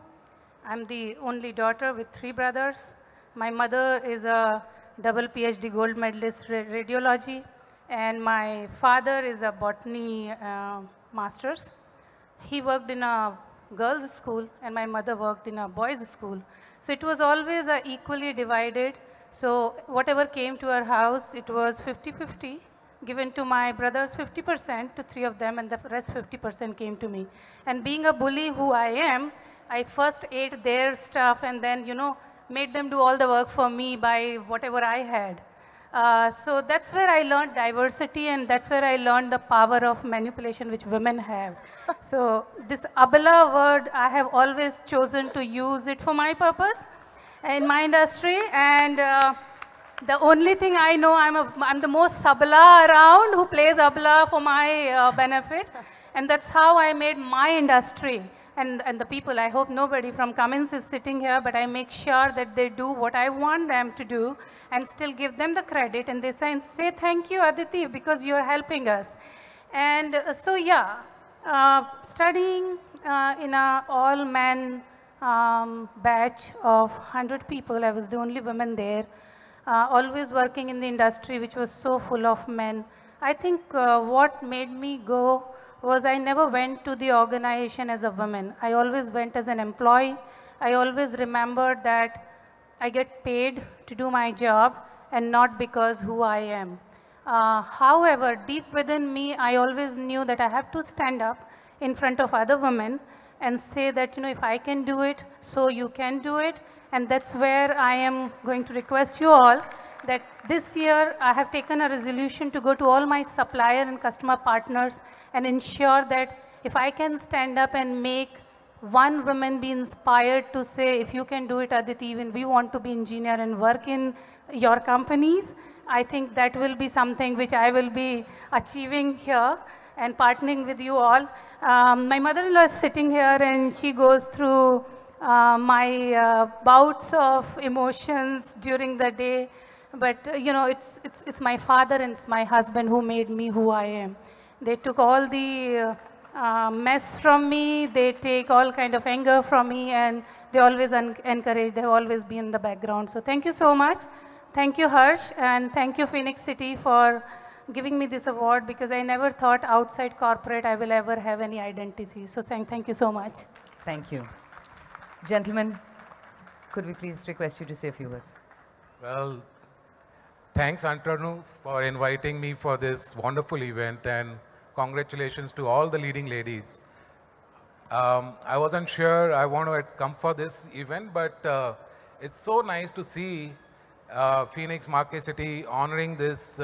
I'm the only daughter with 3 brothers. My mother is a double PhD gold medalist radiology, and my father is a botany master's. He worked in a girls' school, and my mother worked in a boys' school. So it was always equally divided. So whatever came to our house, it was 50-50, given to my brothers 50% to 3 of them, and the rest 50% came to me. And being a bully who I am, I first ate their stuff and then, you know, made them do all the work for me by whatever I had. So that's where I learned diversity, and that's where I learned the power of manipulation which women have. So this abala word, I have always chosen to use it for my purpose in my industry. And the only thing I know, I'm the most sabala around who plays abala for my benefit. And that's how I made my industry. And the people, I hope nobody from Cummins is sitting here, but I make sure that they do what I want them to do and still give them the credit. And they say thank you, Aditi, because you're helping us. And so, yeah, studying in an all-men batch of 100 people, I was the only woman there, always working in the industry, which was so full of men. I think what made me go was I never went to the organization as a woman. I always went as an employee. I always remembered that I get paid to do my job and not because who I am. However, deep within me, I always knew that I have to stand up in front of other women and say that, you know, if I can do it, so you can do it. And that's where I am going to request you all that this year I have taken a resolution to go to all my supplier and customer partners and ensure that if I can stand up and make one woman be inspired to say, if you can do it, Aditi, even we want to be engineer and work in your companies, I think that will be something which I will be achieving here and partnering with you all. My mother-in-law is sitting here and she goes through my bouts of emotions during the day. But you know, it's my father and it's my husband who made me who I am. They took all the mess from me, they take all kind of anger from me, and they always encourage, they always be in the background. So thank you so much. Thank you, Harsh, and thank you, Phoenix City, for giving me this award, because I never thought outside corporate I will ever have any identity. So thank you so much. Thank you. Gentlemen, could we please request you to say a few words? Well, thanks, Antanu, for inviting me for this wonderful event, and congratulations to all the leading ladies. I wasn't sure I want to come for this event, but it's so nice to see Phoenix Market City honoring this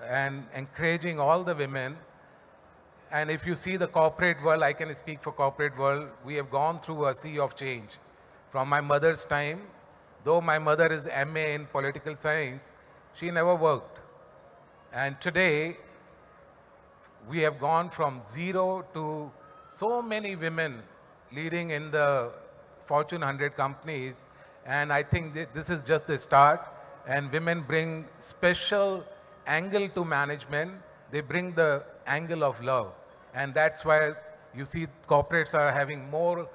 and encouraging all the women. And if you see the corporate world, I can speak for corporate world, we have gone through a sea of change. From my mother's time, though my mother is MA in political science, she never worked. And today, we have gone from zero to so many women leading in the Fortune 100 companies. And I think this is just the start. And women bring special angle to management. They bring the angle of love. And that's why you see corporates are having more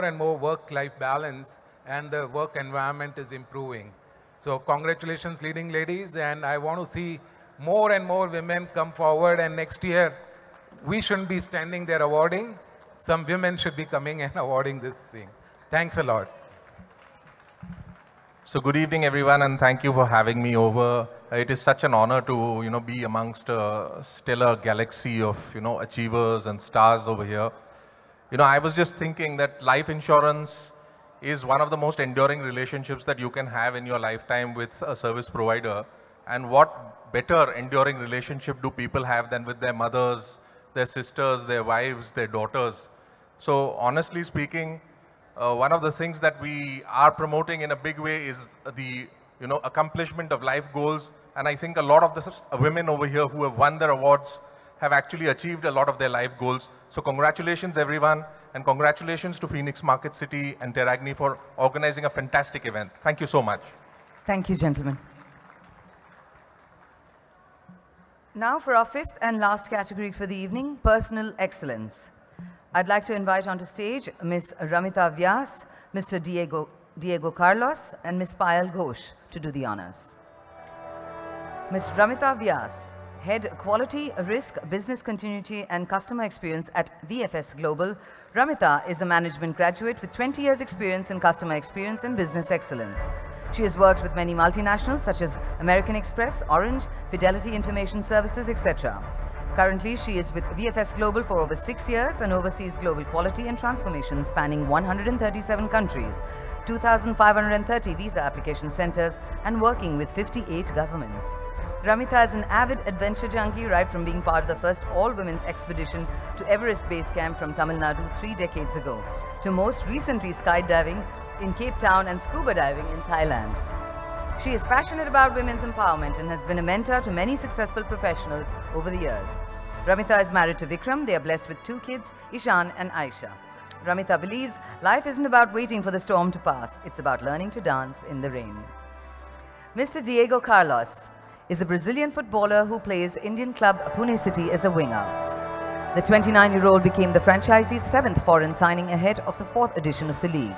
and more work-life balance, and the work environment is improving. So congratulations, leading ladies, and I want to see more and more women come forward, and next year we shouldn't be standing there awarding. Some women should be coming and awarding this thing. Thanks a lot. So good evening, everyone, and thank you for having me over. It is such an honor to, be amongst a stellar galaxy of, achievers and stars over here. I was just thinking that life insurance is one of the most enduring relationships that you can have in your lifetime with a service provider. And what better enduring relationship do people have than with their mothers, their sisters, their wives, their daughters? So honestly speaking, one of the things that we are promoting in a big way is the accomplishment of life goals. And I think a lot of the women over here who have won their awards have actually achieved a lot of their life goals. So congratulations, everyone, and congratulations to Phoenix Market City and Teragni for organizing a fantastic event. Thank you so much. Thank you, gentlemen. Now for our fifth and last category for the evening, personal excellence. I'd like to invite onto stage Ms. Ramita Vyas, Mr. Diego Carlos, and Ms. Payal Ghosh to do the honors. Ms. Ramita Vyas, Head Quality, Risk, Business Continuity and Customer Experience at VFS Global. Ramita is a management graduate with 20 years experience in customer experience and business excellence. She has worked with many multinationals such as American Express, Orange, Fidelity Information Services, etc. Currently, she is with VFS Global for over 6 years and oversees global quality and transformation spanning 137 countries, 2,530 visa application centers, and working with 58 governments. Ramita is an avid adventure junkie right from being part of the first all-women's expedition to Everest Base Camp from Tamil Nadu 3 decades ago, to most recently skydiving in Cape Town and scuba diving in Thailand. She is passionate about women's empowerment and has been a mentor to many successful professionals over the years. Ramita is married to Vikram. They are blessed with 2 kids, Ishan and Aisha. Ramita believes life isn't about waiting for the storm to pass. It's about learning to dance in the rain. Mr. Diego Carlos is a Brazilian footballer who plays Indian club Pune City as a winger. The 29-year-old became the franchisee's 7th foreign signing ahead of the 4th edition of the league.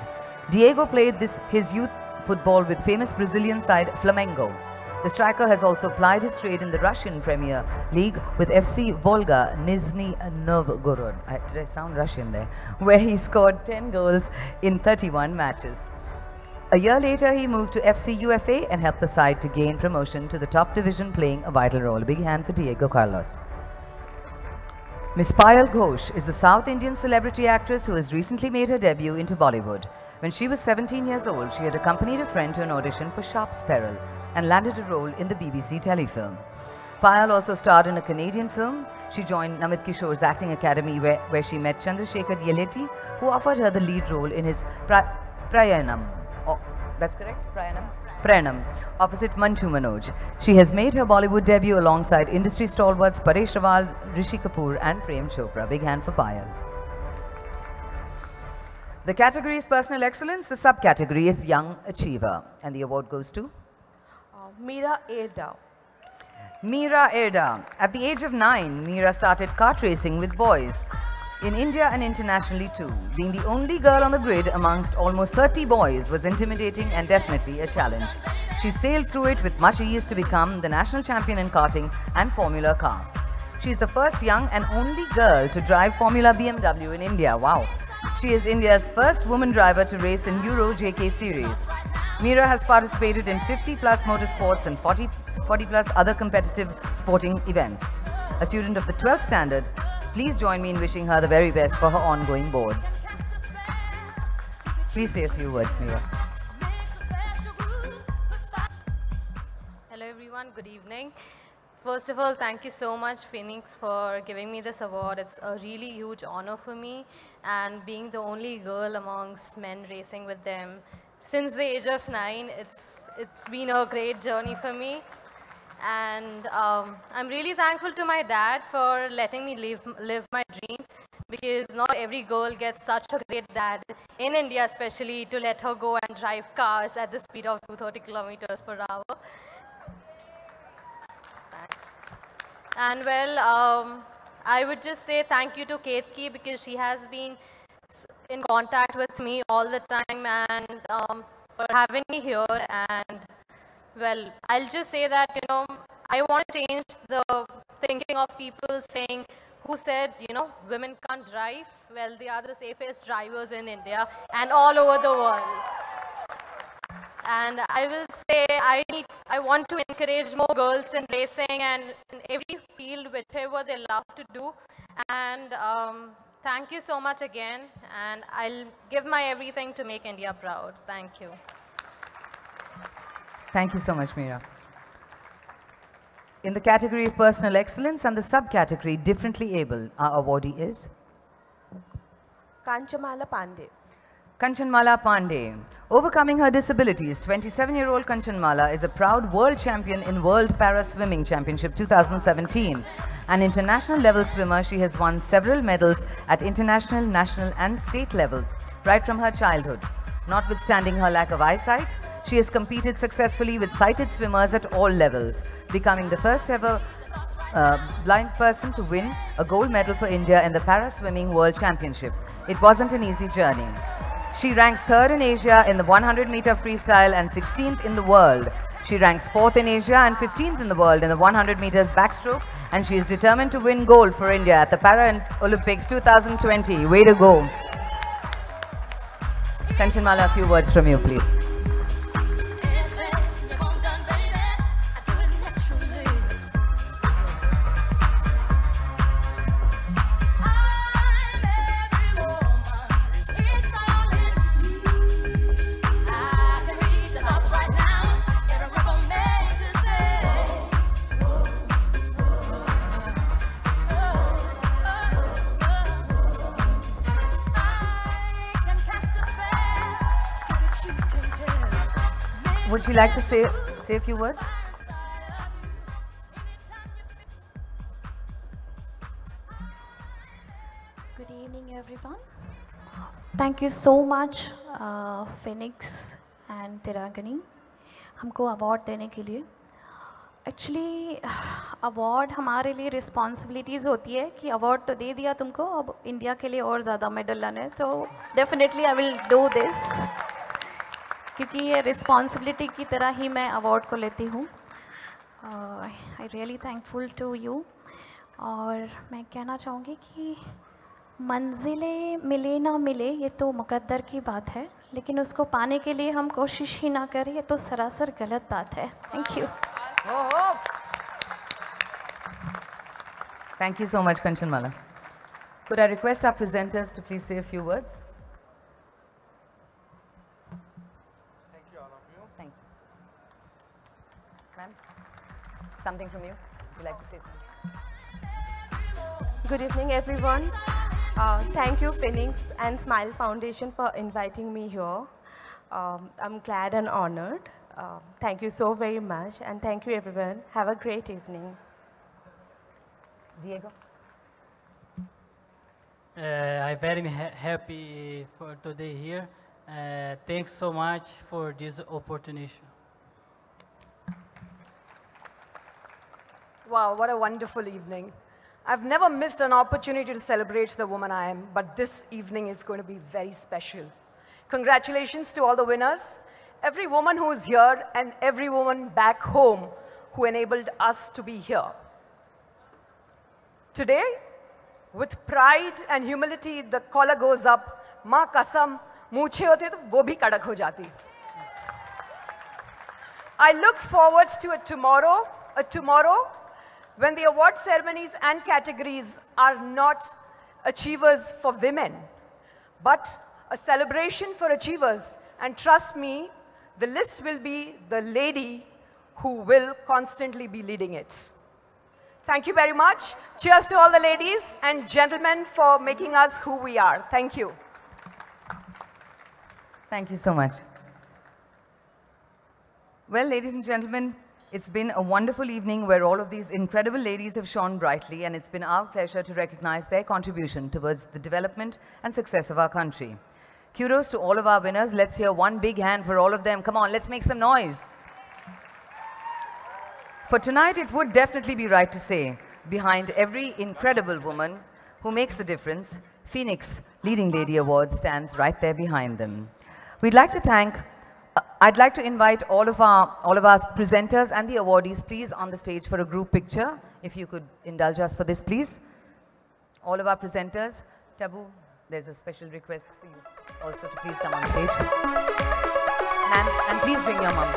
Diego played his youth football with famous Brazilian side Flamengo. The striker has also plied his trade in the Russian Premier League with FC Volga Nizhny Novgorod. Did I sound Russian there? Where he scored 10 goals in 31 matches. A year later, he moved to FC UFA and helped the side to gain promotion to the top division, playing a vital role. A big hand for Diego Carlos. Ms. Payal Ghosh is a South Indian celebrity actress who has recently made her debut into Bollywood. When she was 17 years old, she had accompanied a friend to an audition for Sharp's Peril and landed a role in the BBC telefilm. Payal also starred in a Canadian film. She joined Namit Kishore's acting academy where she met Chandrasekhar Yeleti, who offered her the lead role in his Prayanam. Oh, that's correct? Prayanam, opposite Manju Manoj. She has made her Bollywood debut alongside industry stalwarts Paresh Rawal, Rishi Kapoor and Prem Chopra. Big hand for Payal. The category is Personal Excellence. The subcategory is Young Achiever. And the award goes to? Meera Erda. Meera Erda. At the age of 9, Meera started kart racing with boys in India and internationally too. Being the only girl on the grid amongst almost 30 boys was intimidating and definitely a challenge. She sailed through it with much ease to become the national champion in karting and Formula car. She is the first young and only girl to drive Formula BMW in India. Wow. She is India's first woman driver to race in Euro JK series. Meera has participated in 50+ motorsports and 40+ other competitive sporting events. A student of the 12th standard, please join me in wishing her the very best for her ongoing boards. Please say a few words, Meera. Hello everyone, good evening. First of all, thank you so much, Phoenix, for giving me this award. It's a really huge honor for me, and being the only girl amongst men racing with them since the age of 9, it's been a great journey for me. And I'm really thankful to my dad for letting me live my dreams, because not every girl gets such a great dad, in India especially, to let her go and drive cars at the speed of 230 kilometers per hour. And well, I would just say thank you to Ketki, because she has been in contact with me all the time, and for having me here. And well, I'll just say that, you know, I want to change the thinking of people saying, who said, you know, women can't drive. Well, they are the safest drivers in India and all over the world. And I will say I want to encourage more girls in racing and in every field, whichever they love to do. And thank you so much again. And I'll give my everything to make India proud. Thank you. Thank you so much, Meera. In the category of Personal Excellence and the subcategory Differently Able, our awardee is? Kanchamala Pandey. Kanchanmala Pandey. Overcoming her disabilities, 27-year-old Kanchanmala is a proud world champion in World Para Swimming Championship 2017. An international level swimmer, she has won several medals at international, national and state level right from her childhood. Notwithstanding her lack of eyesight, she has competed successfully with sighted swimmers at all levels, becoming the first ever blind person to win a gold medal for India in the Para Swimming World Championship. It wasn't an easy journey. She ranks 3rd in Asia in the 100-meter freestyle and 16th in the world. She ranks 4th in Asia and 15th in the world in the 100 meters backstroke, and she is determined to win gold for India at the Paralympics 2020. Way to go. Kanchanmala, a few words from you, please. Would you like to say a few words? Good evening, everyone. Thank you so much, Phoenix and Tiragani, हमको award देने के लिए. Actually award हमारे लिए responsibilities होती है कि award तो दे दिया तुमको, अब इंडिया के लिए और ज़्यादा मेडल लाने हैं, तो definitely I will do this, क्योंकि ये रिस्पॉन्सिबिलिटी की तरह ही मैं अवार्ड को लेती हूँ. I really thankful to you. और मैं कहना चाहूँगी कि मंजिलें मिले ना मिले ये तो मुकद्दर की बात है, लेकिन उसको पाने के लिए हम कोशिश ही ना करें ये तो सरासर गलत बात है. Thank you. Thank you so much, Kanchanmala. Could I request our presenters to please say a few words? Thank you, all of you. Thank you. Ma'am, something from you? Would you like to say something? Good evening, everyone. Thank you, Phoenix and Smile Foundation, for inviting me here. I'm glad and honored. Thank you so very much, and thank you, everyone. Have a great evening. Diego? I'm very happy for today here. Thanks so much for this opportunity. Wow, what a wonderful evening. I've never missed an opportunity to celebrate the woman I am, but this evening is going to be very special. Congratulations to all the winners, every woman who is here, and every woman back home who enabled us to be here. Today, with pride and humility, the collar goes up. Ma kasam, मूछे होते तो वो भी कड़क हो जाती. I look forward to a tomorrow when the award ceremonies and categories are not achievers for women, but a celebration for achievers. And trust me, the list will be the lady who will constantly be leading it. Thank you very much. Cheers to all the ladies and gentlemen for making us who we are. Thank you. Thank you so much. Well, ladies and gentlemen, it's been a wonderful evening where all of these incredible ladies have shone brightly, and it's been our pleasure to recognize their contribution towards the development and success of our country. Kudos to all of our winners. Let's hear one big hand for all of them. Come on, let's make some noise. For tonight, it would definitely be right to say, behind every incredible woman who makes a difference, Phoenix Leading Lady Award stands right there behind them. We'd like to thank I'd like to invite all of our presenters and the awardees, please, on the stage for a group picture. If you could indulge us for this, please. All of our presenters. Tabu, there's a special request for you also to please come on stage. And please bring your mom.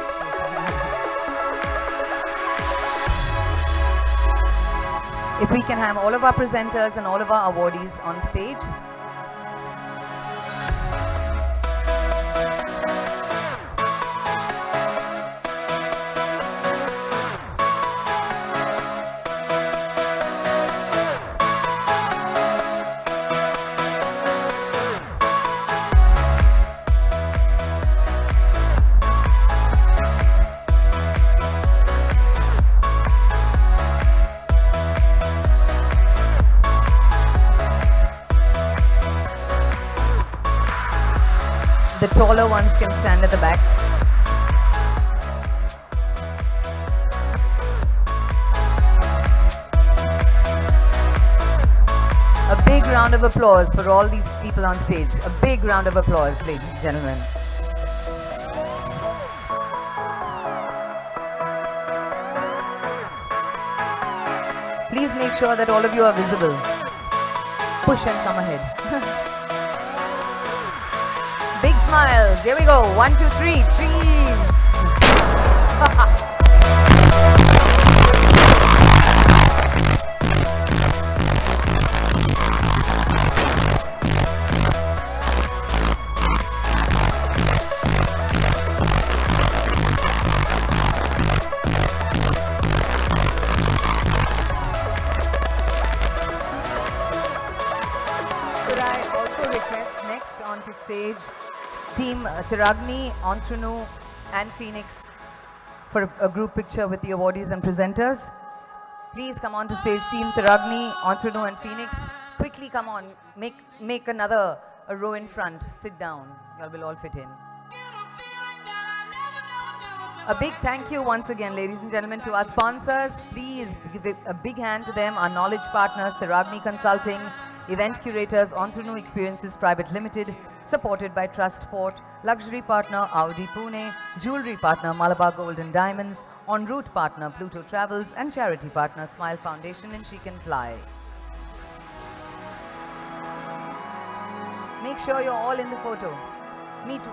If we can have all of our presenters and all of our awardees on stage. The taller ones can stand at the back. A big round of applause for all these people on stage. A big round of applause, ladies and gentlemen. Please make sure that all of you are visible. Push and come ahead. Big smiles. Here we go. 1, 2, 3. Cheese. Could I also request next onto stage Team Tiragni, Entrenu and Phoenix for a group picture with the awardees and presenters. Please come on to stage, Team Tiragni, Entrenu and Phoenix. Quickly come on, make another a row in front. Sit down, y'all will all fit in. A big thank you once again, ladies and gentlemen, to our sponsors. Please give a big hand to them, our knowledge partners, Tiragni Consulting, event curators, Entrenu Experiences Private Limited, supported by Trust Fort, luxury partner Audi Pune, jewelry partner Malabar Gold and Diamonds, en route partner Pluto Travels, and charity partner Smile Foundation and She Can Fly. Make sure you're all in the photo. Me too.